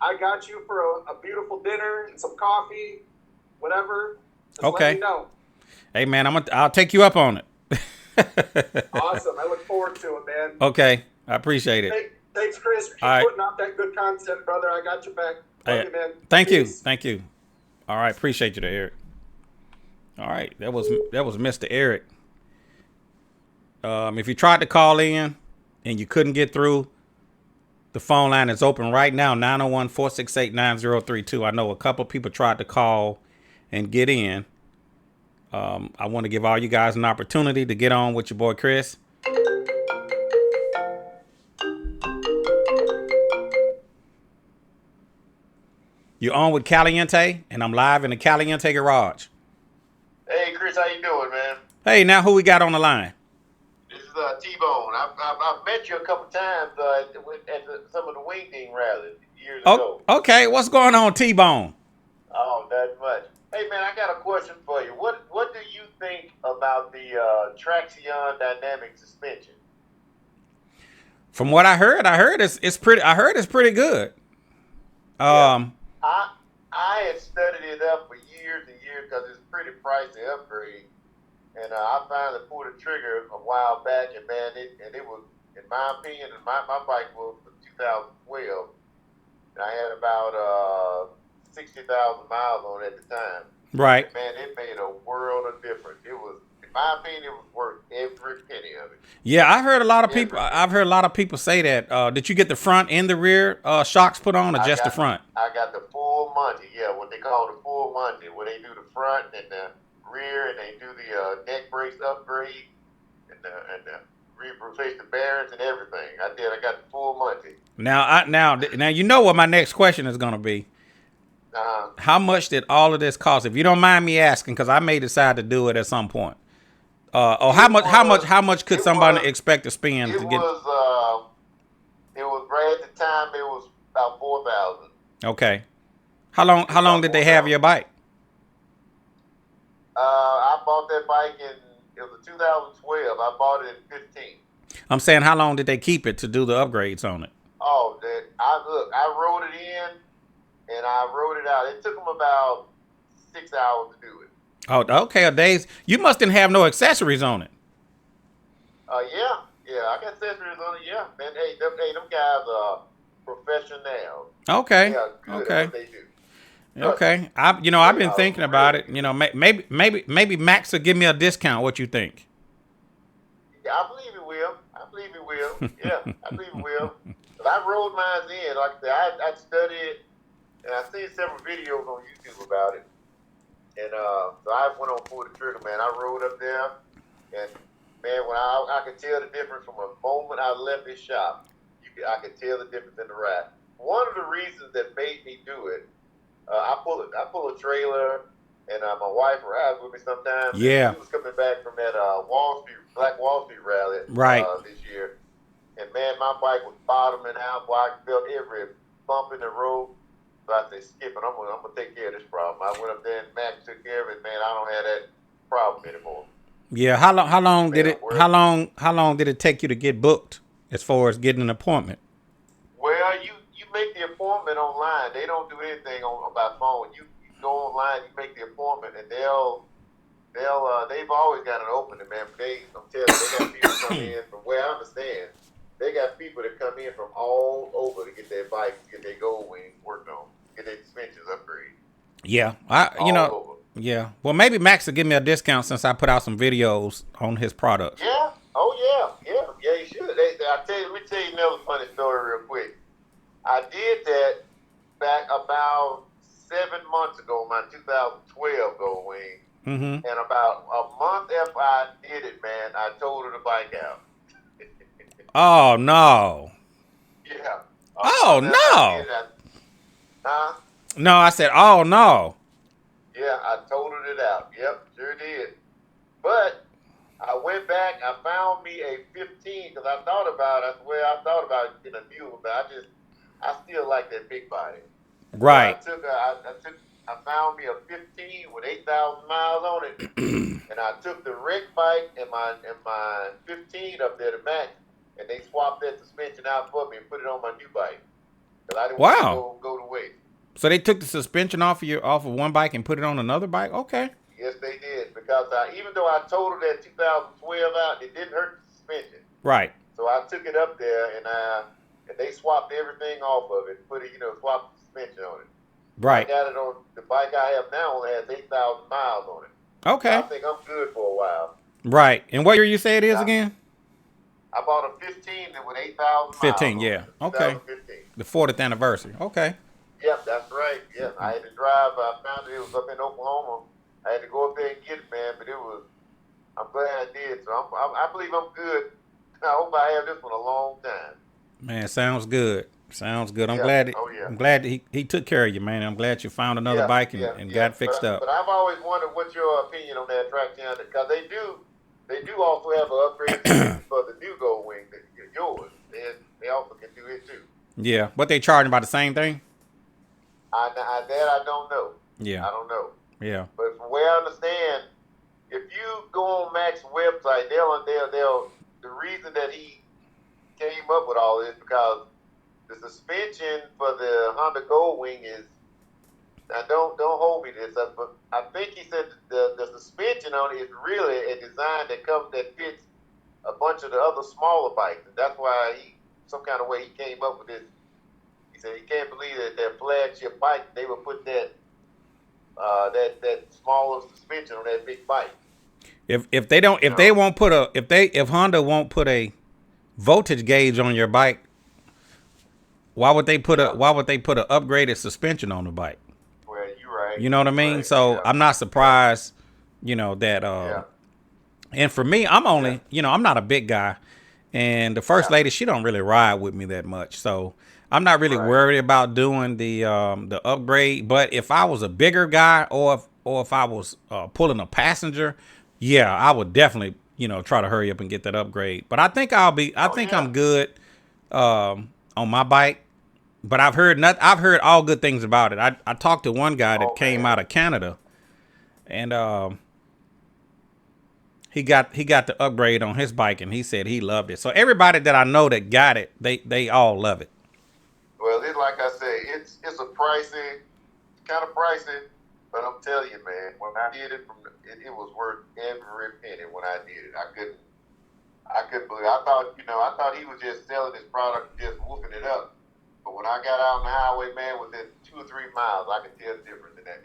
S4: I got you for a beautiful dinner and some coffee, whatever. Just
S1: okay.
S4: Let me know.
S1: Hey, man, I'll take you up on it.
S4: Awesome. I look forward to it, man.
S1: Okay. I appreciate it.
S4: Thanks, Chris. Keep putting out that good content, brother. I got you back. Love you, man.
S1: Thank you. All right. Appreciate you there, Eric. All right. That was Mr. Eric. If you tried to call in and you couldn't get through, the phone line is open right now, 901-468-9032. I know a couple people tried to call and get in. I want to give all you guys an opportunity to get on with your boy Chris. You're on with Caliente, and I'm live in the Caliente garage.
S5: Hey, Chris, how you doing, man?
S1: Hey, now who we got on the line?
S5: This is T-Bone. I've met you a couple times some of the Wingding rallies years ago.
S1: Okay, what's going on, T-Bone?
S5: Oh, not much. Hey, man, I got a question for you. What do you think about the Traxion dynamic suspension?
S1: From what I heard it's pretty. I heard it's pretty good.
S5: I had studied it up for years and years because it's pretty pricey upgrade, and I finally pulled the trigger a while back, and man, it was, in my opinion, and my bike was for 2012, and I had about 60,000 miles on it at the time.
S1: Right.
S5: And man, it made a world of difference. It was, in my opinion, it was worth every penny of it.
S1: Yeah, I heard a lot of people. I've heard a lot of people say that. Did you get the front and the rear shocks put on, or just the front?
S5: I got the full Monty. Yeah, what they call the full Monty, where they do the front and the rear, and they do the neck brace upgrade and replace the bearings and everything. I got the full Monty.
S1: Now you know what my next question is going to be. How much did all of this cost? If you don't mind me asking, because I may decide to do it at some point. Or how much could somebody expect to spend to get?
S5: It was right at the time. It was about $4,000.
S1: Okay. How long did they have your bike?
S5: I bought that bike it was 2012. I bought it in 15.
S1: I'm saying, how long did they keep it to do the upgrades on it?
S5: Oh, I rode it in and I rode it out. It took them about 6 hours to do it.
S1: Oh, okay, a days. You mustn't have no accessories on it.
S5: Yeah, I got accessories on it. Yeah, man. Hey, them guys are professionals.
S1: Okay,
S5: They are good
S1: okay.
S5: at what they do.
S1: Okay, I've been thinking about it. Maybe Max will give me a discount. What you think?
S5: Yeah, I believe he will. Yeah, I believe he will. But I rode mine in. Like I said, I studied, and I seen several videos on YouTube about it. And so I went on pull the trigger, man. I rode up there, and man, when I could tell the difference from a moment I left this shop. I could tell the difference in the ride. One of the reasons that made me do it, I pull a trailer, and my wife rides with me sometimes.
S1: Yeah.
S5: She was coming back from that Black Wall Street rally this year, and man, my bike was bottoming out. Boy, I felt every bump in the road. So I said, Skip it, I'm gonna take care of this problem. I went up there and Max took care of it, man. I don't have that problem anymore.
S1: Yeah, how long did it take you to get booked as far as getting an appointment?
S5: Well, you make the appointment online. They don't do anything by phone. You go online, you make the appointment, and they've always got an opening, man. But I'm telling you, they got people come in from where I understand. They got people that come in from all over to get their bikes, get their Goldwing worked on, get their suspensions upgraded.
S1: Yeah,
S5: Over.
S1: Yeah. Well, maybe Max will give me a discount since I put out some videos on his products.
S5: Yeah. Oh yeah. You should. Let me tell you another funny story real quick. I did that back about 7 months ago, my 2012 Goldwing.
S1: Mm-hmm.
S5: And about a month after I did it, man, I totaled the bike out.
S1: Oh no.
S5: Yeah.
S1: Oh no.
S5: Huh?
S1: No, I said, oh no.
S5: Yeah, I totaled it out. Yep, sure did. But I went back. I found me a 15 because I thought about getting a Mule, but I still like that big body.
S1: Right.
S5: So I found me a 15 with 8,000 miles on it, and I took the wreck bike and my 15 up there to Max, and they swapped that suspension out for me and put it on my new bike. Because I didn't want to go to waste.
S1: So they took the suspension off of one bike and put it on another bike? Okay.
S5: Yes, they did. Because even though I totaled that 2012 out, it didn't hurt the suspension.
S1: Right.
S5: So I took it up there, and they swapped everything off of it, swapped the suspension on it.
S1: Right.
S5: I got it on the bike I have now. Only has 8,000 miles on it.
S1: Okay.
S5: So I think I'm good for a while.
S1: Right. And what year you say it is again?
S5: I bought a 15 with 8,000 miles.
S1: 15, yeah. Okay.
S5: 2015.
S1: The 40th anniversary. Okay.
S5: Yep, that's right. Yeah, I had to drive. I found it was up in Oklahoma. I had to go up there and get it, man. But I'm glad I did. So I believe I'm good. I hope I have this one a long time.
S1: Man, sounds good. Sounds good. I'm
S5: Yeah.
S1: glad.
S5: Oh, yeah.
S1: I'm glad that he took care of you, man. I'm glad you found another bike and got fixed up.
S5: But I've always wondered what's your opinion on that Traxion, because they do they do also have an upgrade system for the new Goldwing, yours. They also can do it too.
S1: Yeah, but they charging about the same thing.
S5: I don't know.
S1: Yeah,
S5: I don't know.
S1: yeah.
S5: But from where I understand, if you go on Mac's website, they'll the reason that he came up with all this because the suspension for the Honda Goldwing is. Now don't hold me to this, but I think he said the suspension on it is really a design that fits a bunch of the other smaller bikes, and that's why some kind of way he came up with this. He said he can't believe that their flagship bike they would put that smaller suspension on that big bike.
S1: If Honda won't put a voltage gauge on your bike, why would they put a upgraded suspension on the bike?
S5: Well, you're right.
S1: You know what I mean?
S5: Right.
S1: So
S5: yeah.
S1: I'm not surprised, that and for me, I'm only, I'm not a big guy, and the first lady, she don't really ride with me that much. So I'm not really worried about doing the upgrade. But if I was a bigger guy or if I was pulling a passenger, yeah, I would definitely, try to hurry up and get that upgrade. But I think I'm good on my bike. But I've heard all good things about it. I talked to one guy that came out of Canada, and he got the upgrade on his bike, and he said he loved it. So everybody that I know that got it, they all love it.
S5: Well, it's like I said, it's a kind of pricey, but I'm telling you, man, when I did it, it was worth every penny. When I did it, I couldn't believe. I thought he was just selling his product, just whooping it up. But when I got out on the highway, man, within 2 or 3 miles, I could tell the difference in that.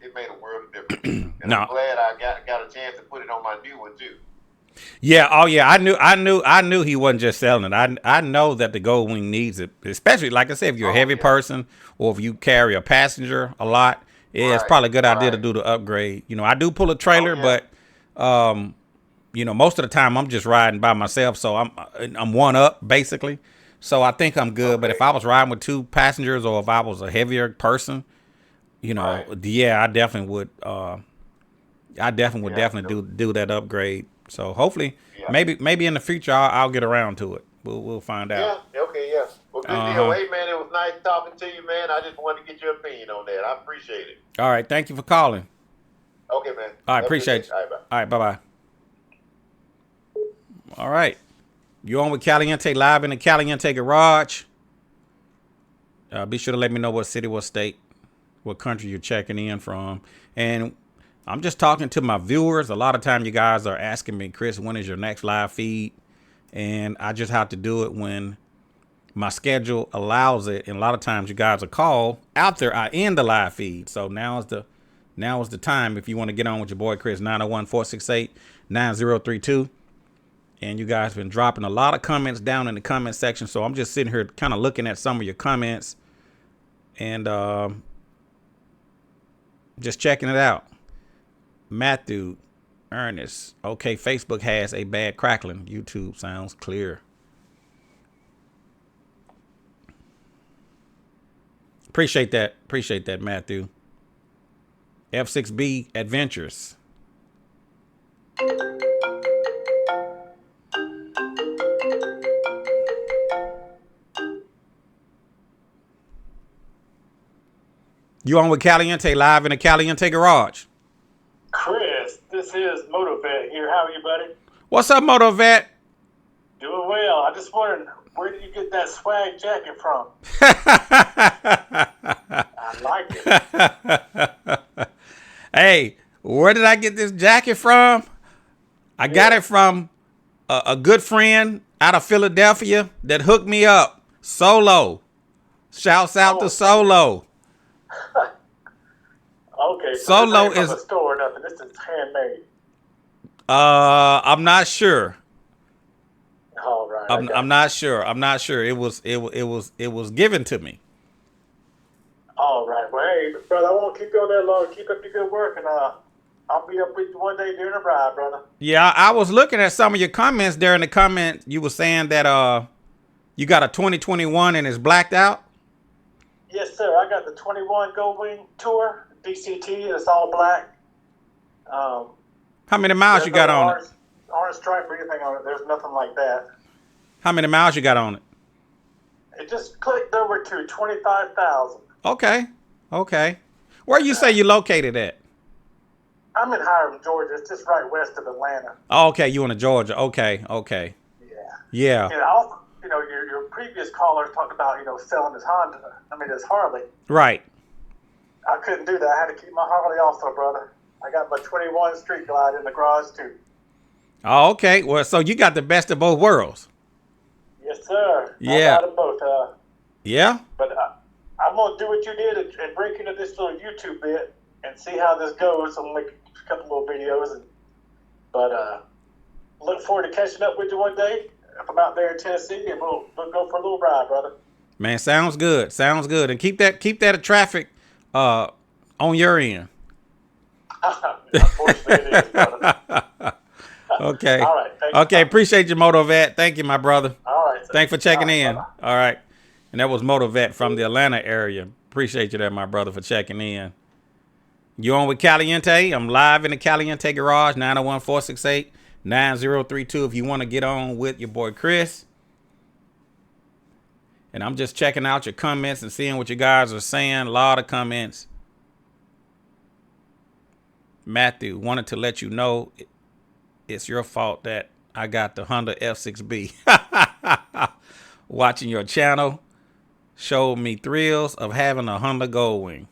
S5: It made a world of difference. And I'm glad I got a chance to put it on my new one too.
S1: Yeah, oh yeah, I knew he wasn't just selling it. I know that the Goldwing needs it, especially like I said, if you're a heavy person or if you carry a passenger a lot, it's probably a good idea to do the upgrade. I do pull a trailer, but most of the time I'm just riding by myself, so I'm one up basically. So I think I'm good. But if I was riding with 2 passengers or if I was a heavier person, I definitely would. I definitely would do that upgrade. So hopefully, maybe in the future I'll get around to it. We'll find out.
S5: Yeah. Okay. Yeah. Well, good deal. Hey, man, it was nice talking to you, man. I just wanted to get your opinion on that. I appreciate it.
S1: All right. Thank you for calling.
S5: Okay, man.
S1: All right. Appreciate you. All right. Bye. All right. You on with Caliente live in the Caliente Garage. Be sure to let me know what city, what state, what country you're checking in from. And I'm just talking to my viewers. A lot of time you guys are asking me, Chris, when is your next live feed? And I just have to do it when my schedule allows it. And a lot of times you guys will call after I end the live feed. So now is the time if you want to get on with your boy Chris, 901-468-9032. And you guys have been dropping a lot of comments down in the comment section. So I'm just sitting here kind of looking at some of your comments and just checking it out. Matthew, Ernest. Okay, Facebook has a bad crackling. YouTube sounds clear. Appreciate that, Matthew. F6B Adventures. You on with Caliente live in the Caliente Garage.
S6: Chris, this is MotoVet here. How are you, buddy?
S1: What's up, MotoVet?
S6: Doing well. I just wondered, where did you get that swag jacket from? I like it.
S1: Hey, where did I get this jacket from? I got it from a good friend out of Philadelphia that hooked me up. Solo. Shouts out to Solo.
S6: Okay, so
S1: Solo
S6: this ain't from a store or nothing. This is handmade.
S1: I'm not sure.
S6: All right.
S1: I'm not sure. I'm not sure. It was given to me.
S6: All right. Well, hey, brother, I won't keep you on that long. Keep up your good work, and I'll be up with you one day during the ride, brother.
S1: Yeah, I was looking at some of your comments there in the comment. You were saying that you got a 2021 and it's blacked out.
S6: Yes, sir. I got the 21 Goldwing Tour DCT. It's all black.
S1: How many miles you got on it?
S6: orange stripe or anything on it. There's nothing like that.
S1: How many miles you got on it?
S6: It just clicked over to 25,000.
S1: Okay. Okay. Where you say you located at?
S6: I'm in Hiram, Georgia. It's just right west of Atlanta.
S1: Oh, okay. You in Georgia. Okay. Okay.
S6: Yeah.
S1: Yeah.
S6: And also, your previous caller talked about, selling his his Harley.
S1: Right.
S6: I couldn't do that. I had to keep my Harley also, brother. I got my 21 Street Glide in the garage, too.
S1: Oh, okay. Well, so you got the best of both worlds.
S6: Yes, sir.
S1: Yeah.
S6: I got them both.
S1: Yeah.
S6: But I'm going to do what you did and break into this little YouTube bit and see how this goes. I'm going to make a couple little videos. But look forward to catching up with you one day if I'm out there in Tennessee, and we'll go for a little ride, brother.
S1: Man, sounds good. Sounds good. And keep that traffic on your end.
S6: Unfortunately, it is, brother.
S1: Okay.
S6: All right.
S1: Okay. Appreciate you, MotoVet. Thank you, my brother.
S6: All right.
S1: Thanks for checking in.
S6: Brother.
S1: All right. And that was MotoVet from the Atlanta area. Appreciate you there, my brother, for checking in. You on with Caliente? I'm live in the Caliente Garage, 901-468-9032 if you want to get on with your boy Chris. And I'm just checking out your comments and seeing what you guys are saying. A lot of comments. Matthew, wanted to let you know it's your fault that I got the Honda F6B. Watching your channel showed me thrills of having a Honda Goldwing.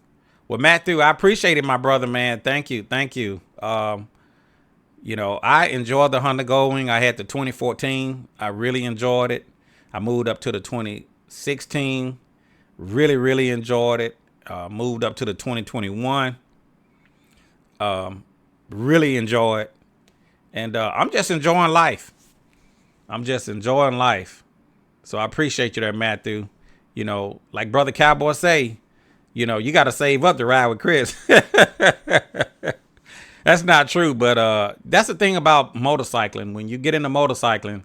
S1: Well, Matthew, I appreciate it, my brother, man. Thank you. Thank you. I enjoyed the Honda Goldwing. I had the 2014. I really enjoyed it. I moved up to the 2016. Really, really enjoyed it. Moved up to the 2021. Really enjoy it. And I'm just enjoying life. So I appreciate you there, Matthew. Like Brother Cowboy say, you got to save up to ride with Chris. That's not true, but that's the thing about motorcycling. When you get into motorcycling,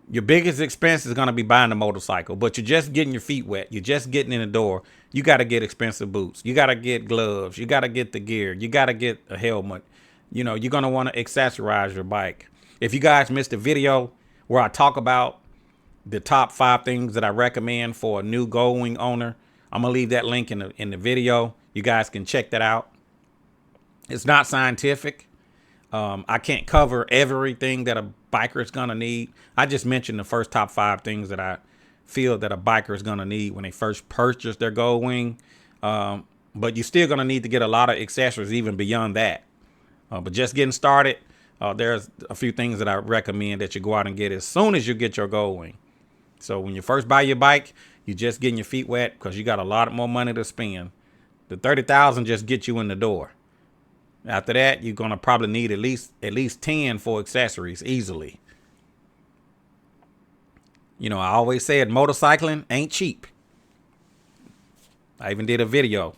S1: your biggest expense is going to be buying the motorcycle, but you're just getting your feet wet. You're just getting in the door. You got to get expensive boots. You got to get gloves. You got to get the gear. You got to get a helmet. You're going to want to accessorize your bike. If you guys missed the video where I talk about the top 5 things that I recommend for a new Goldwing owner, I'm going to leave that link in the video. You guys can check that out. It's not scientific. I can't cover everything that a biker is going to need. I just mentioned the first top 5 things that I feel that a biker is going to need when they first purchase their Goldwing. But you're still going to need to get a lot of accessories even beyond that. But just getting started, there's a few things that I recommend that you go out and get as soon as you get your Goldwing. So when you first buy your bike, you're just getting your feet wet because you got a lot more money to spend. The $30,000 just gets you in the door. After that, you're going to probably need at least 10 for accessories easily. I always said motorcycling ain't cheap. I even did a video.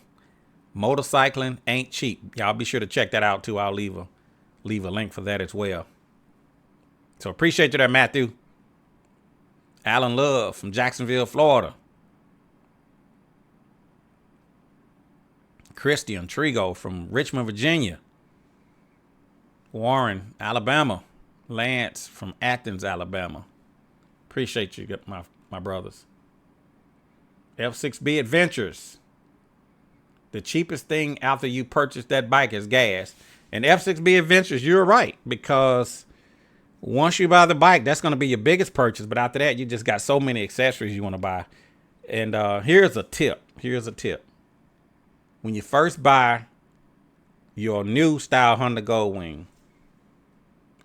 S1: Motorcycling ain't cheap. Y'all be sure to check that out too. I'll leave a link for that as well. So appreciate you there, Matthew. Alan Love from Jacksonville, Florida. Christian Trigo from Richmond, Virginia. Warren, Alabama. Lance from Athens, Alabama. Appreciate you, my brothers. F6B Adventures. The cheapest thing after you purchase that bike is gas. And F6B Adventures, you're right, because once you buy the bike, that's going to be your biggest purchase. But after that, you just got so many accessories you want to buy. And here's a tip. When you first buy your new style Honda Goldwing,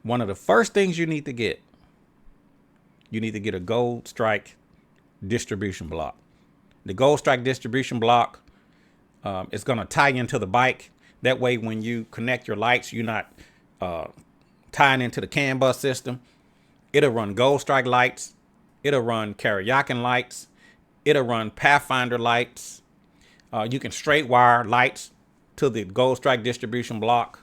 S1: one of the first things you need to get a Gold Strike distribution block. The Gold Strike distribution block is going to tie into the bike. That way, when you connect your lights, you're not tying into the CAN bus system. It'll run Gold Strike lights. It'll run Karayakin lights. It'll run Pathfinder lights. You can straight wire lights to the Gold Strike distribution block.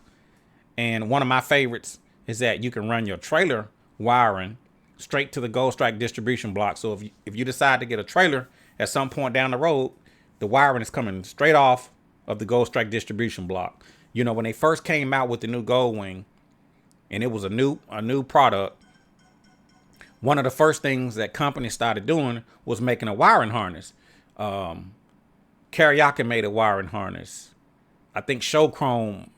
S1: And one of my favorites is that you can run your trailer wiring straight to the Gold Strike distribution block. So if you decide to get a trailer at some point down the road, the wiring is coming straight off of the Gold Strike distribution block. When they first came out with the new Goldwing, and it was a new product. One of the first things that companies started doing was making a wiring harness. Karaoke made a wiring harness. I think Show Chrome,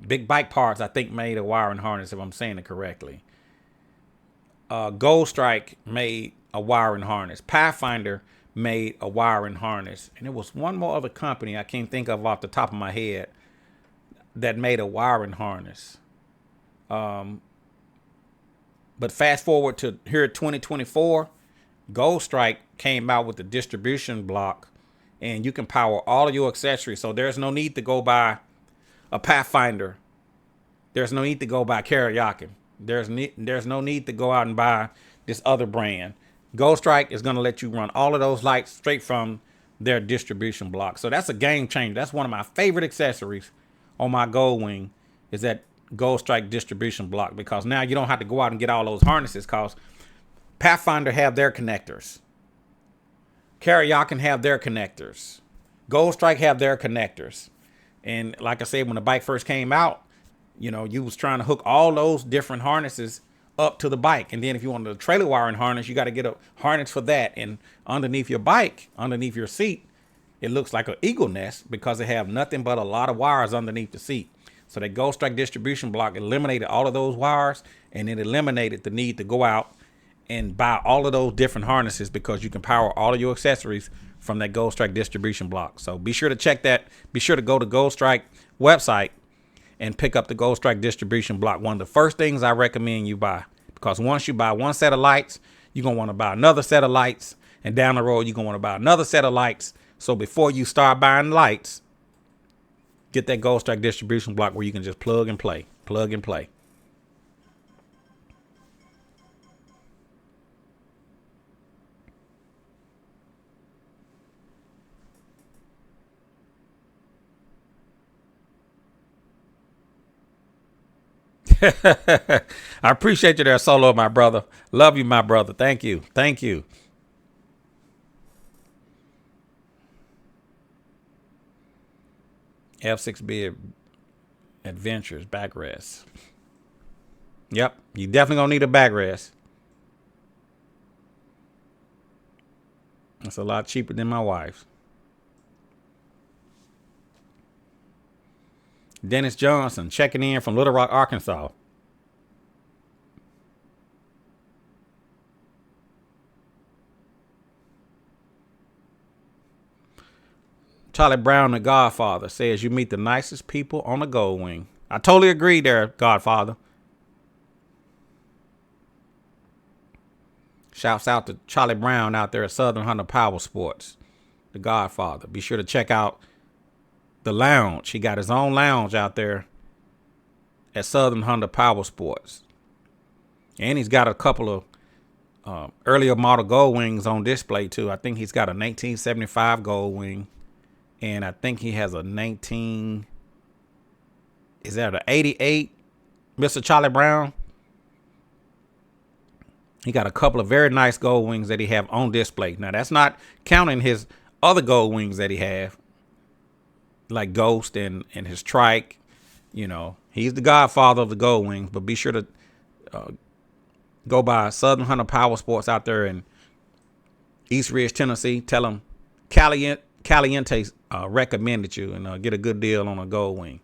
S1: Big Bike Parts, I think made a wiring harness, if I'm saying it correctly. Gold Strike made a wiring harness. Pathfinder made a wiring harness. And there was one more other company I can't think of off the top of my head that made a wiring harness. But fast forward to here 2024, Gold Strike came out with the distribution block, and you can power all of your accessories. So there's no need to go buy a Pathfinder. There's no need to go buy Karaoke. There's no need to go out and buy this other brand. Gold Strike is going to let you run all of those lights straight from their distribution block. So that's a game changer. That's one of my favorite accessories on my Goldwing, is that Gold Strike distribution block, because now you don't have to go out and get all those harnesses, because Pathfinder have their connectors. Karaoke have their connectors. Gold Strike have their connectors. And like I said, when the bike first came out, you know, you was trying to hook all those different harnesses up to the bike. And then if you wanted a trailer wiring harness, you got to get a harness for that. And underneath your bike, underneath your seat, it looks like an eagle nest because they have nothing but a lot of wires underneath the seat. So that Gold Strike distribution block eliminated all of those wires, and it eliminated the need to go out and buy all of those different harnesses, because you can power all of your accessories from that Gold Strike distribution block. So be sure to check that. Be sure to go to Gold Strike website and pick up the Gold Strike distribution block. One of the first things I recommend you buy, because once you buy one set of lights, you're going to want to buy another set of lights, and down the road, you're going to want to buy another set of lights. So before you start buying lights, get that Gold Strike distribution block where you can just plug and play. I appreciate you there, Solo, my brother. Love you, my brother. Thank you. F6B Adventures backrest. Yep, you definitely gonna need a backrest. That's a lot cheaper than my wife's. Dennis Johnson checking in from Little Rock, Arkansas. Charlie Brown, the Godfather, says you meet the nicest people on the Goldwing. I totally agree there, Godfather. Shouts out to Charlie Brown out there at Southern Hunter Power Sports, the Godfather. Be sure to check out the lounge. He got his own lounge out there at Southern Hunter Power Sports. And he's got a couple of earlier model Goldwings on display too. I think he's got a 1975 Goldwing. And I think he has a 88, Mr. Charlie Brown? He got a couple of very nice Goldwings that he have on display. Now, that's not counting his other Goldwings that he have, like Ghost and his Trike. You know, he's the godfather of the Goldwings. But be sure to go by Southern Hunter Power Sports out there in East Ridge, Tennessee. Tell them Caliente recommended you, and get a good deal on a Goldwing.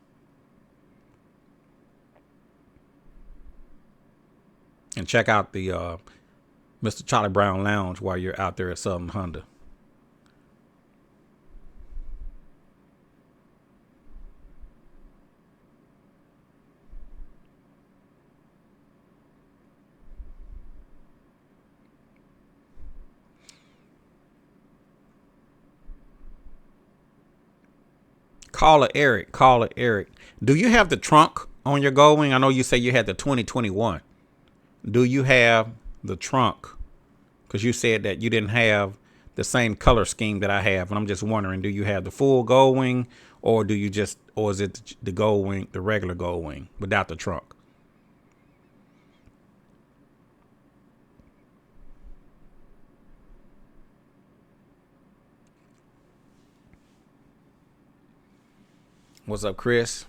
S1: And check out the Mr. Charlie Brown Lounge while you're out there at Southern Honda. Caller Eric. Do you have the trunk on your Goldwing? I know you say you had the 2021. Do you have the trunk? Because you said that you didn't have the same color scheme that I have, and I'm just wondering, do you have the full Goldwing, or is it the Goldwing, the regular Goldwing without the trunk? What's up, Chris?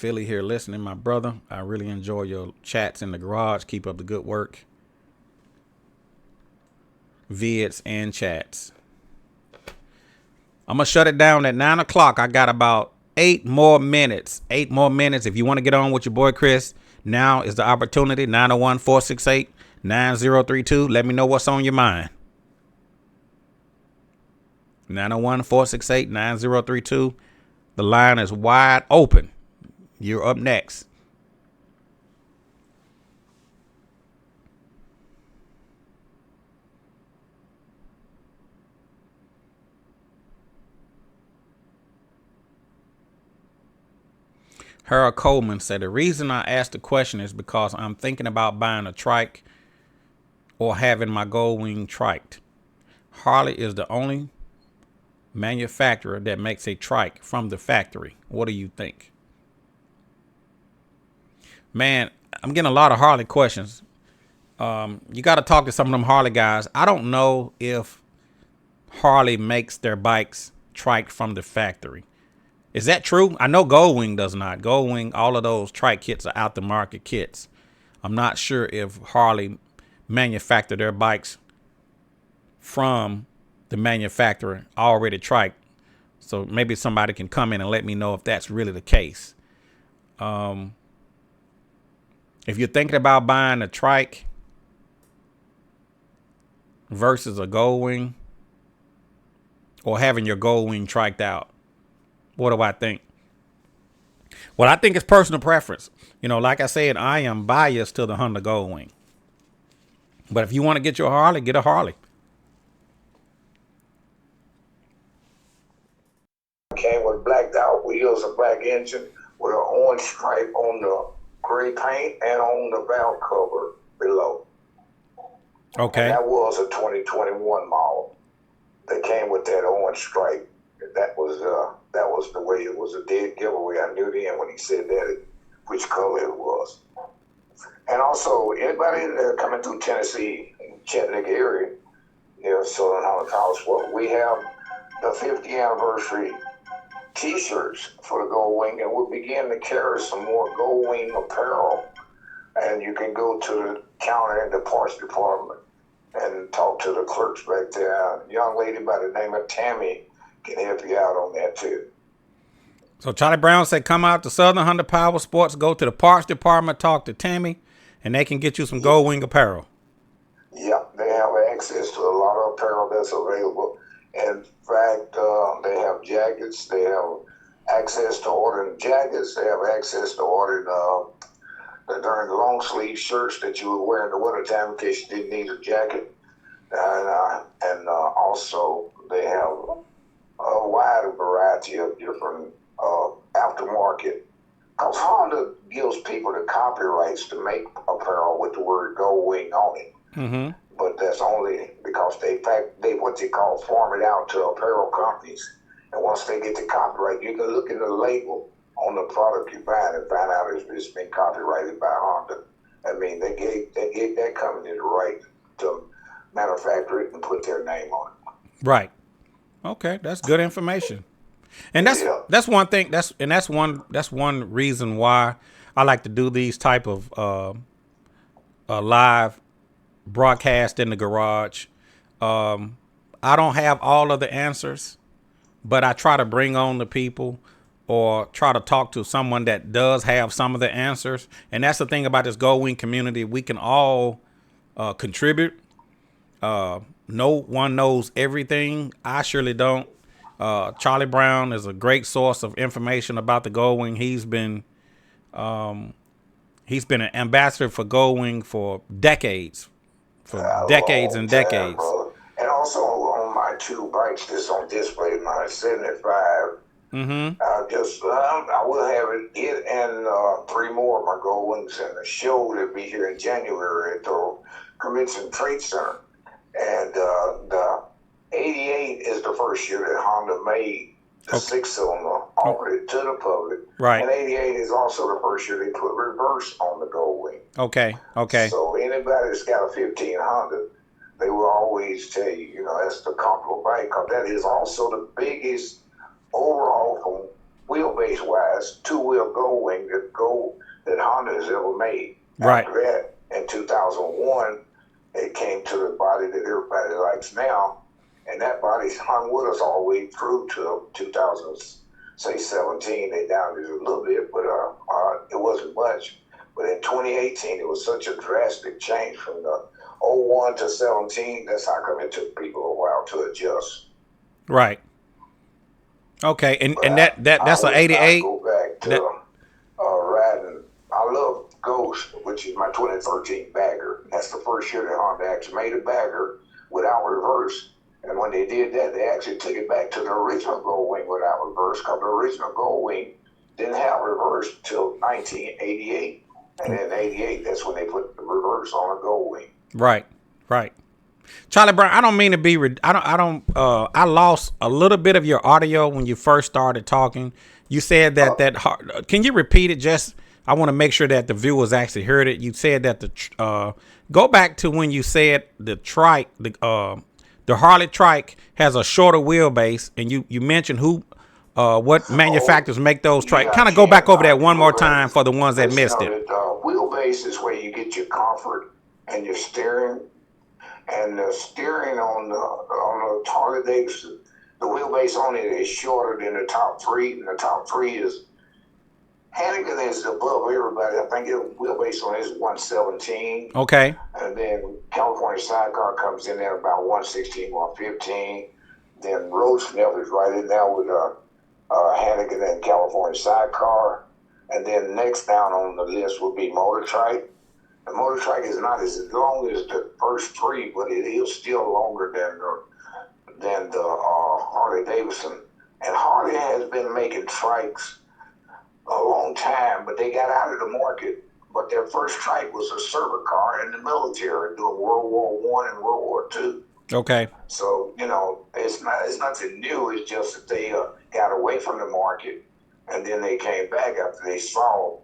S1: Philly here listening, my brother. I really enjoy your chats in the garage. Keep up the good work. Vids and chats. I'm going to shut it down at 9 o'clock. I got about 8 more minutes. 8 more minutes. If you want to get on with your boy Chris, now is the opportunity. 901-468-9032. Let me know what's on your mind. 901-468-9032. The line is wide open. You're up next. Harold Coleman said, the reason I asked the question is because I'm thinking about buying a trike or having my Goldwing triked. Harley is the only manufacturer that makes a trike from the factory. What do you think? Man, I'm getting a lot of Harley questions. You got to talk to some of them Harley guys. I don't know if Harley makes their bikes triked from the factory. Is that true? I know Goldwing does not. Goldwing, all of those trike kits are out the market kits. I'm not sure if Harley manufacture their bikes from the manufacturer already triked. So maybe somebody can come in and let me know if that's really the case. If you're thinking about buying a trike versus a Goldwing or having your Goldwing triked out, what do I think? Well, I think it's personal preference. You know, like I said, I am biased to the Honda Goldwing. But if you want to get your Harley, get a Harley.
S3: Came with blacked out wheels, a black engine with an orange stripe on the gray paint and on the valve cover below.
S1: Okay.
S3: And that was a 2021 model. They came with that orange stripe. That was the way it was a dead giveaway. I knew then when he said that which color it was. And also, anybody coming through Tennessee, Chattanooga area, near Southern Holland College, we have the 50th anniversary T-shirts for the Goldwing, and we'll begin to carry some more Goldwing apparel. And you can go to the counter in the parts department and talk to the clerks back there. A young lady by the name of Tammy can help you out on that too.
S1: So Charlie Brown said, come out to Southern Honda Power Sports, go to the parts department, talk to Tammy, and they can get you some Goldwing apparel.
S3: Yeah, they have access to a lot of apparel that's available. In fact, they have jackets. They have access to ordering jackets. They have access to ordering during the long sleeve shirts that you would wear in the wintertime in case you didn't need a jacket. And also they have a wide variety of different aftermarket. Because Honda gives people the copyrights to make apparel with the word Goldwing on it.
S1: Mm-hmm.
S3: But that's only because they what they call farm it out to apparel companies. And once they get the copyright, you can look at the label on the product you buy and find out if it's been copyrighted by Honda. I mean, they gave that company the right to manufacture it and put their name on it.
S1: Right. Okay, that's good information. And that's one thing. That's one reason why I like to do these type of live broadcast in the garage. I don't have all of the answers, but I try to bring on the people or try to talk to someone that does have some of the answers. And that's the thing about this Goldwing community. We can all contribute. No one knows everything. I surely don't. Charlie Brown is a great source of information about the Goldwing. He's been an ambassador for Goldwing for decades. And decades.
S3: And also on my two bikes that's on display, my 75.
S1: Mm-hmm.
S3: I will have it and 3 more of my Goldwings and a show that'll be here in January at the Convention Trade Center. And the 88 is the first year that Honda made the 6-cylinder, offered it to the public.
S1: Right.
S3: And 88 is also the first year they put reverse on the Goldwing.
S1: Okay. So
S3: anybody that's got a 15 Honda, they will always tell you, that's the comfortable bike, because that is also the biggest overhaul from
S7: wheelbase wise, two-wheel Goldwing that Honda has ever made.
S1: Right.
S7: After that, in 2001, it came to the body that everybody likes now, and that body's hung with us all the way through to 2017. They downed it a little bit, but it wasn't much. But in 2018, it was such a drastic change from the 01 to 17. That's how come it took people a while to adjust.
S1: Right. Okay, and that's an
S7: I
S1: '88.
S7: go back to riding. I love Ghost, which is my 2013 bagger. That's the first year that Honda actually made a bagger without reverse. And when they did that, they actually took it back to the original Goldwing without reverse, because the original Goldwing didn't have reverse till 1988. And in '88, that's when they put the reverse on a Goldwing.
S1: Right. Charlie Brown, I don't mean to be. I lost a little bit of your audio when you first started talking. You said that can you repeat it? Just I want to make sure that the viewers actually heard it. You said that go back to when you said the trike, the Harley trike has a shorter wheelbase, and you mentioned what manufacturers make those trike. Kind of go back over that one more time for the ones that missed it.
S7: Wheelbase is where you get your comfort and your steering. And the steering on the Harley Davidson, the wheelbase on it is shorter than the top three, and the top three is Hannigan is above everybody. I think the wheelbase on it is 117.
S1: Okay.
S7: And then California Sidecar comes in at about 116, 115. Then Road Sniff is right in there with Hannigan and California Sidecar. And then next down on the list would be Motor Trike. The Motor Trike is not as long as the first three, but it is still longer than the Harley Davidson. And Harley has been making trikes a long time, but they got out of the market. But their first trike was a server car in the military during World War I and World War II.
S1: Okay.
S7: So, it's nothing new. It's just that they got away from the market, and then they came back after they saw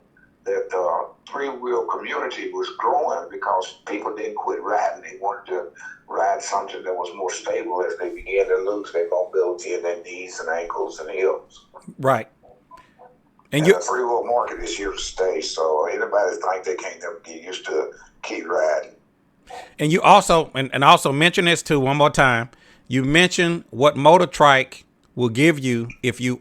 S7: that the three-wheel community was growing because people didn't quit riding. They wanted to ride something that was more stable as they began to lose their mobility in their knees and ankles and hips.
S1: Right.
S7: And the three-wheel market is here to stay, so anybody think they can't never get used to keep riding.
S1: And you also, and also mention this too one more time, you mentioned what Motor Trike will give you if you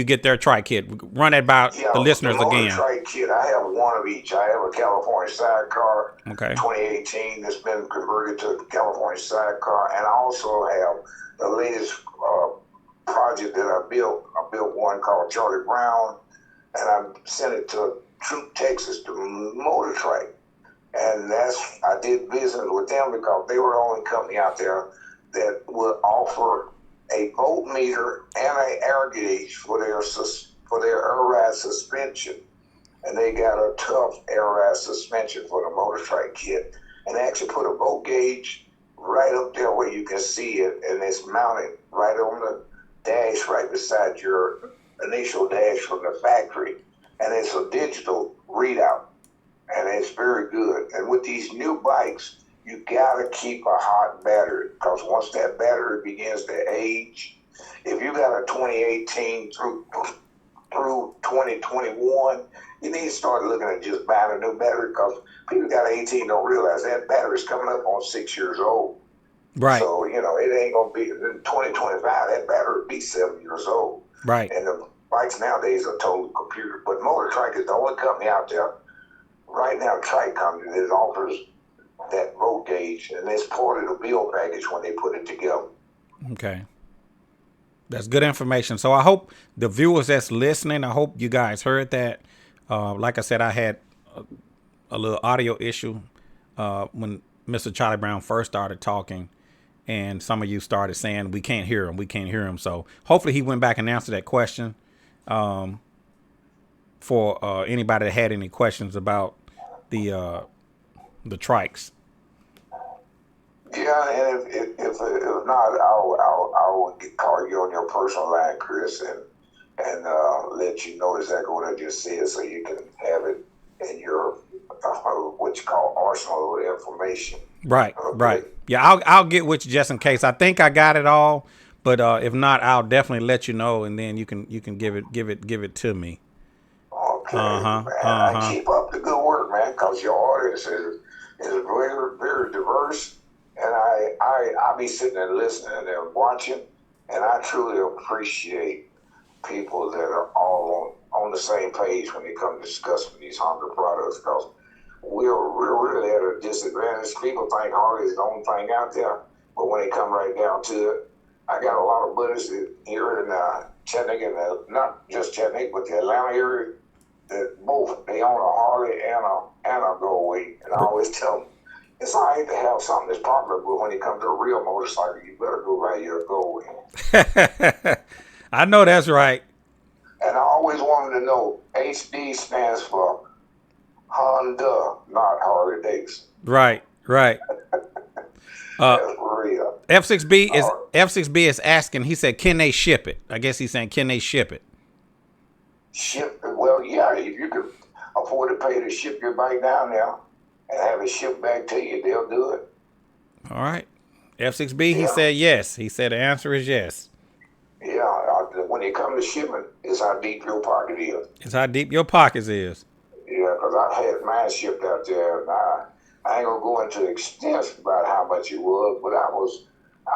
S1: get their trike kit. Run it by the listeners again.
S7: Motor Trike kit, I have one of each. I have a California Sidecar,
S1: okay,
S7: 2018 that's been converted to a California Sidecar, and I also have the latest project that I built. I built one called Charlie Brown, and I sent it to Troop, Texas, to Motor Trike. And I did business with them because they were the only company out there that would offer a voltmeter and an air gauge for their air ride suspension. And they got a tough air ride suspension for the Motor Trike kit. And they actually put a volt gauge right up there where you can see it, and it's mounted right on the dash right beside your initial dash from the factory. And it's a digital readout, and it's very good. And with these new bikes, you gotta keep a hot battery, because once that battery begins to age, if you got a 2018 through 2021, you need to start looking at just buying a new battery, because people got 18 don't realize that battery's coming up on 6 years old.
S1: Right.
S7: So, it ain't gonna be in 2025, that battery will be 7 years old.
S1: Right.
S7: And the bikes nowadays are totally computer. But Motor Trike is the only company out there right now, trike company, that offers that road gauge, and it's part of the bill package when they put it together.
S1: Okay. That's good information. So I hope the viewers that's listening, I hope you guys heard that. Like I said, I had a little audio issue when Mr. Charlie Brown first started talking, and some of you started saying, we can't hear him. So hopefully he went back and answered that question for anybody that had any questions about the trikes.
S7: Yeah, and if not, I'll call you on your personal line, Chris, and let you know exactly what I just said, so you can have it in your what you call arsenal of information.
S1: Right,
S7: okay.
S1: Right. Yeah, I'll get with you just in case. I think I got it all, But if not, I'll definitely let you know, and then you can give it to me.
S7: Okay,
S1: Uh-huh.
S7: man. I
S1: Uh-huh.
S7: keep up the good work, man, because your audience is very, very diverse. And I be sitting there listening and watching, and I truly appreciate people that are all on the same page when they come to discussing these hunger products, because we're really at a disadvantage. People think Harley is the only thing out there, but when it come right down to it, I got a lot of buddies that here in Chattanooga, and not just Chattanooga, but the Atlanta area, that both they own a Harley and a Goldwing, and I always tell them it's all right to have something that's popular, but when it comes to a real motorcycle, you better go right your Goldwing.
S1: I know that's right.
S7: And I always wanted to know HD stands for Honda, not Harley Davidson.
S1: Right.
S7: That's real.
S1: F6B is asking. He said, "Can they ship it?" I guess he's saying, "Can they ship it?"
S7: Ship, well, yeah, if you could afford to pay to ship your bike down there and have it shipped back to you, they'll do it.
S1: All right. F6B, he said yes. He said the answer is yes.
S7: Yeah, when it comes to shipping, it's how deep your pocket is.
S1: It's how deep your pockets is.
S7: Yeah, because I've had mine shipped out there, and I ain't gonna go into extent about how much it was, but I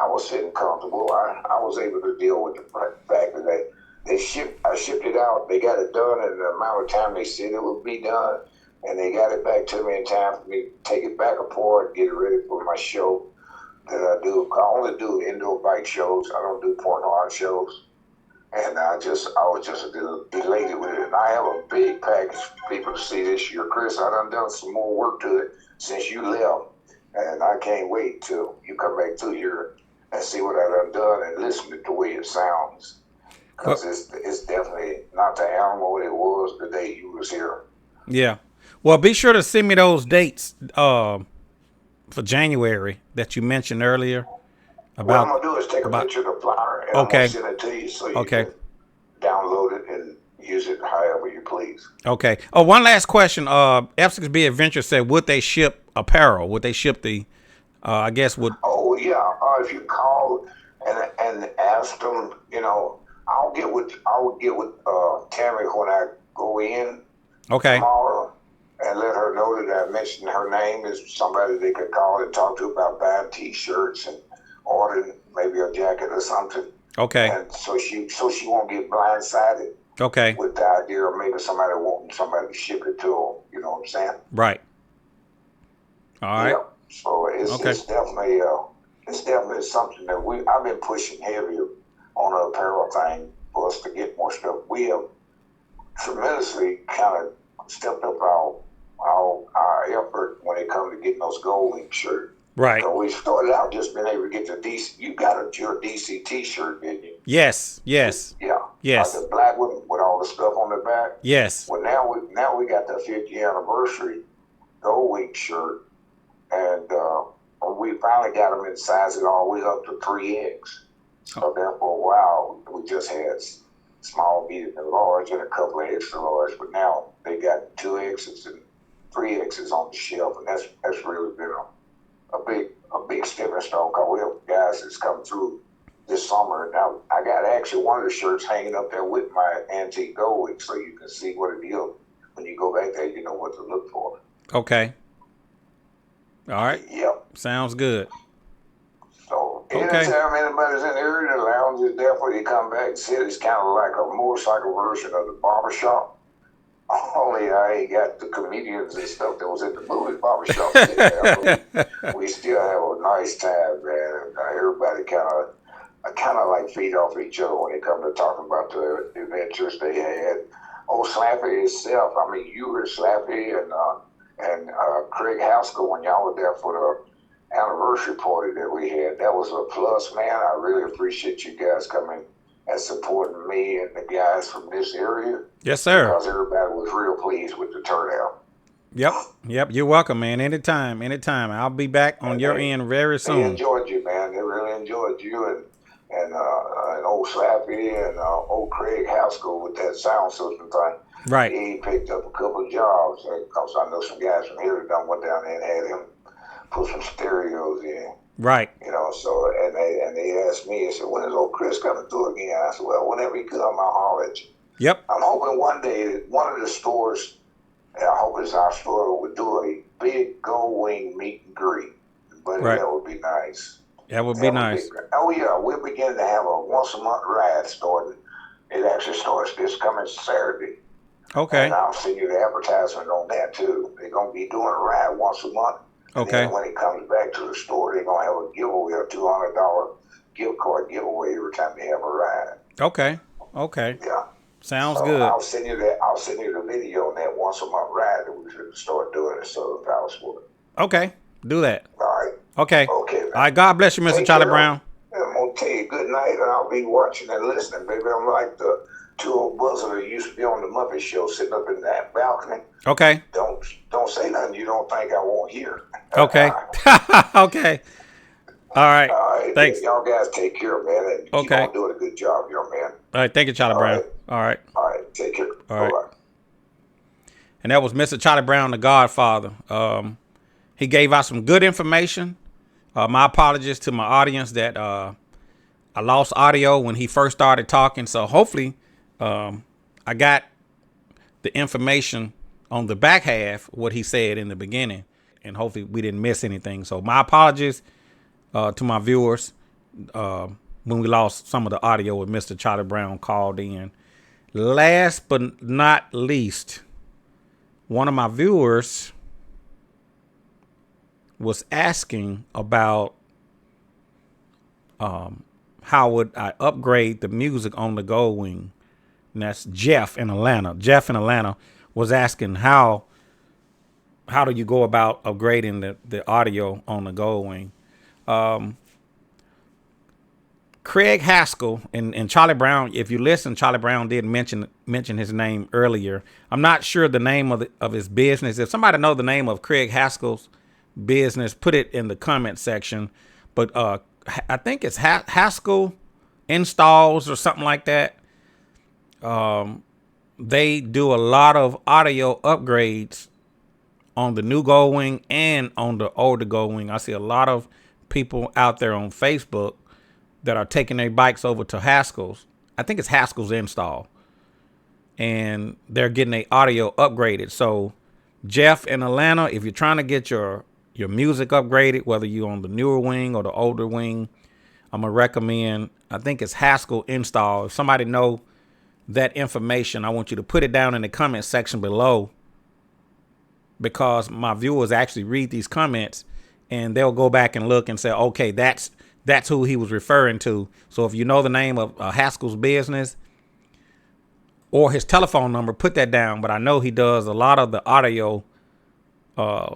S7: was sitting comfortable. I was able to deal with the fact that I shipped it out. They got it done in the amount of time they said it would be done, and they got it back to me in time for me to take it back apart, get it ready for my show that I do. I only do indoor bike shows. I don't do parking lot shows. And I was just elated with it. And I have a big package for people to see this year. Chris, I done some more work to it since you left. And I can't wait till you come back through here and see what I done and listen to the way it sounds. Because it's definitely not the animal it was the day you was here.
S1: Yeah. Well, be sure to send me those dates for January that you mentioned earlier.
S7: What I'm going to do is take a picture of the flyer and I'm going to send it to you so you can download it and use it however you please.
S1: Okay. Oh, one last question. F6B Adventure said, would they ship apparel? Would they ship the, I guess would.
S7: Oh, yeah. If you call and ask them, you know, I would get with Tammy when I go in tomorrow and let her know that I mentioned her name as somebody they could call and talk to about buying T-shirts and ordering maybe a jacket or something.
S1: Okay.
S7: And so she won't get blindsided.
S1: Okay.
S7: With the idea of maybe somebody wanting somebody to ship it to them. You know what I'm saying?
S1: Right. All right.
S7: Yeah. So it's definitely something that I've been pushing heavy on the apparel thing for us to get more stuff. We have tremendously kind of stepped up our effort when it comes to getting those Goldwing shirts.
S1: Right.
S7: So we started out just being able to get the DC. You got your DC T-shirt, didn't you?
S1: Yes.
S7: Yeah.
S1: Yes.
S7: The black one with all the stuff on the back.
S1: Yes.
S7: Well, now we got the 50th anniversary Goldwing shirt, and we finally got them in sizes all the way up to 3X. So there for a while we just had small, medium, and large, and a couple of extra large. But now they got 2Xs and 3Xs on the shelf, and that's really been a big stepping stone, because we have guys that's come through this summer. Now I got actually one of the shirts hanging up there with my antique Goldwing, so you can see what it is. When you go back there, you know what to look for.
S1: Okay. All right.
S7: Yep.
S1: Sounds good.
S7: So anytime anybody's in the area, the lounge is there for you to come back and sit. It's kind of like a motorcycle version of the barbershop. Only I ain't got the comedians and stuff that was in the movie barbershop. We still have a nice time, man. Everybody kind of like feed off each other when it comes to talking about the adventures they had. Oh, Slappy itself. I mean, you were Slappy and Craig Haskell when y'all were there for the anniversary party that we had. That was a plus, man. I really appreciate you guys coming and supporting me and the guys from this area.
S1: Yes, sir.
S7: Because everybody was real pleased with the turnout.
S1: Yep. You're welcome, man. Anytime. I'll be back on your end very soon.
S7: They enjoyed you, man. They really enjoyed you and old Slappy and old Craig Haskell with that sound system thing.
S1: Right.
S7: He picked up a couple of jobs because I know some guys from here that done went down there and had him put some stereos in.
S1: Right.
S7: You know, so and and they asked me, they said, when is old Chris coming through again? I said, well, whenever he come, I'll holler at you.
S1: Yep.
S7: I'm hoping one day that one of the stores, and I hope it's our store, would do a big Goldwing meet and greet. But
S1: Right.
S7: that would be nice.
S1: That would be nice.
S7: Oh, yeah, we're beginning to have a once-a-month ride starting. It actually starts this coming Saturday.
S1: Okay.
S7: And I'll send you the advertisement on that, too. They're going to be doing a ride once a month. And
S1: Okay.
S7: then when it comes back to the store, they're going to have a giveaway, a $200 gift card giveaway every time they have a ride.
S1: Okay. Okay.
S7: Yeah.
S1: Sounds
S7: So
S1: good.
S7: I'll send you that. I'll send you the video on that once-a-month ride that we should start doing at Southern Power Sport.
S1: Okay. Do that.
S7: All right.
S1: Okay.
S7: Okay, man.
S1: All right. God bless you, Mr.
S7: Take
S1: Charlie
S7: care.
S1: Brown.
S7: I'm going to tell you good night, and I'll be watching and listening, baby. I'm like the two old buzzers that used to be on the Muppet Show sitting up in that balcony.
S1: Okay.
S7: Don't say nothing you don't think I won't hear.
S1: Okay. Okay. All right.
S7: All right.
S1: Thanks.
S7: Y'all guys take care, man. And keep
S1: Okay.
S7: on doing a good job, young man.
S1: All right. Thank you, Charlie
S7: All
S1: Brown.
S7: right.
S1: All right.
S7: All right. Take care.
S1: All right.
S7: Bye-bye.
S1: And that was Mr. Charlie Brown, the Godfather. He gave out some good information. My apologies to my audience that I lost audio when he first started talking. So hopefully I got the information on the back half, what he said in the beginning. And hopefully we didn't miss anything. So my apologies to my viewers when we lost some of the audio with Mr. Charlie Brown called in. Last but not least, one of my viewers was asking about how would I upgrade the music on the Goldwing. And that's Jeff in Atlanta. Jeff in Atlanta was asking how do you go about upgrading the audio on the Goldwing. Craig Haskell and Charlie Brown, if you listen, Charlie Brown did mention his name earlier. I'm not sure the name of his business. If somebody know the name of Craig Haskell's business, put it in the comment section. But I think it's Haskell Installs or something like that. They do a lot of audio upgrades on the new Goldwing and on the older Goldwing. I see a lot of people out there on Facebook that are taking their bikes over to Haskell's. I think it's Haskell's Install. And they're getting their audio upgraded. So Jeff in Atlanta, if you're trying to get your music upgraded, whether you're on the newer wing or the older wing, I'm going to recommend, I think it's Haskell Install. If somebody know that information, I want you to put it down in the comment section below, because my viewers actually read these comments and they'll go back and look and say, okay, that's who he was referring to. So if you know the name of Haskell's business or his telephone number, put that down. But I know he does a lot of the audio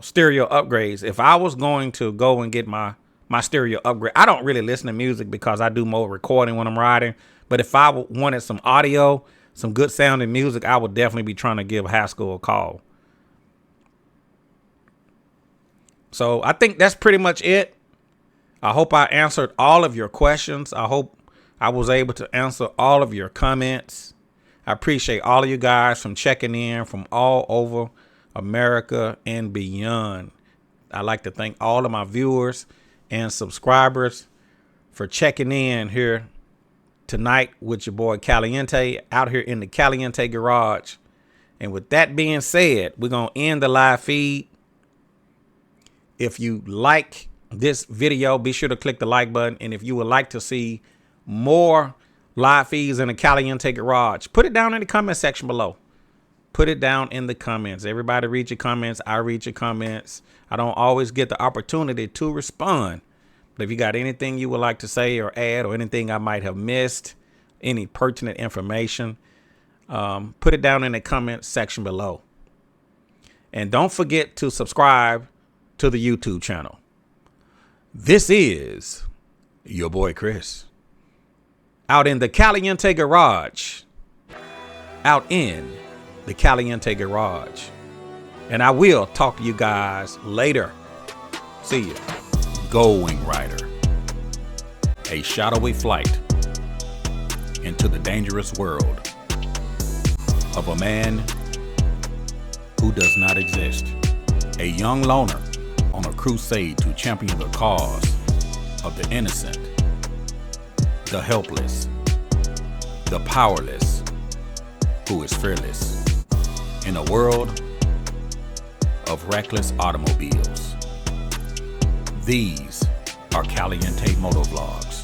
S1: stereo upgrades. If I was going to go and get my stereo upgrade, I don't really listen to music because I do more recording when I'm riding. But if I wanted some audio, some good sounding music, I would definitely be trying to give Haskell a call. So I think that's pretty much it. I hope I answered all of your questions. I hope I was able to answer all of your comments. I appreciate all of you guys from checking in from all over America and beyond. I'd like to thank all of my viewers and subscribers for checking in here tonight with your boy Caliente out here in the Caliente Garage. And with that being said, we're going to end the live feed. If you like this video, be sure to click the like button. And if you would like to see more live feeds in the Caliente Garage, put it down in the comment section below. Put it down in the comments. Everybody read your comments. I read your comments. I don't always get the opportunity to respond. But if you got anything you would like to say or add, or anything I might have missed, any pertinent information, put it down in the comment section below. And don't forget to subscribe to the YouTube channel. This is your boy Chris out in the Caliente Garage. Out in the Caliente Garage. And I will talk to you guys later. See ya. Goldwing Rider. A shadowy flight into the dangerous world of a man who does not exist. A young loner on a crusade to champion the cause of the innocent the helpless, the powerless, who is fearless in a world of reckless automobiles. These are Caliente Motovlogs.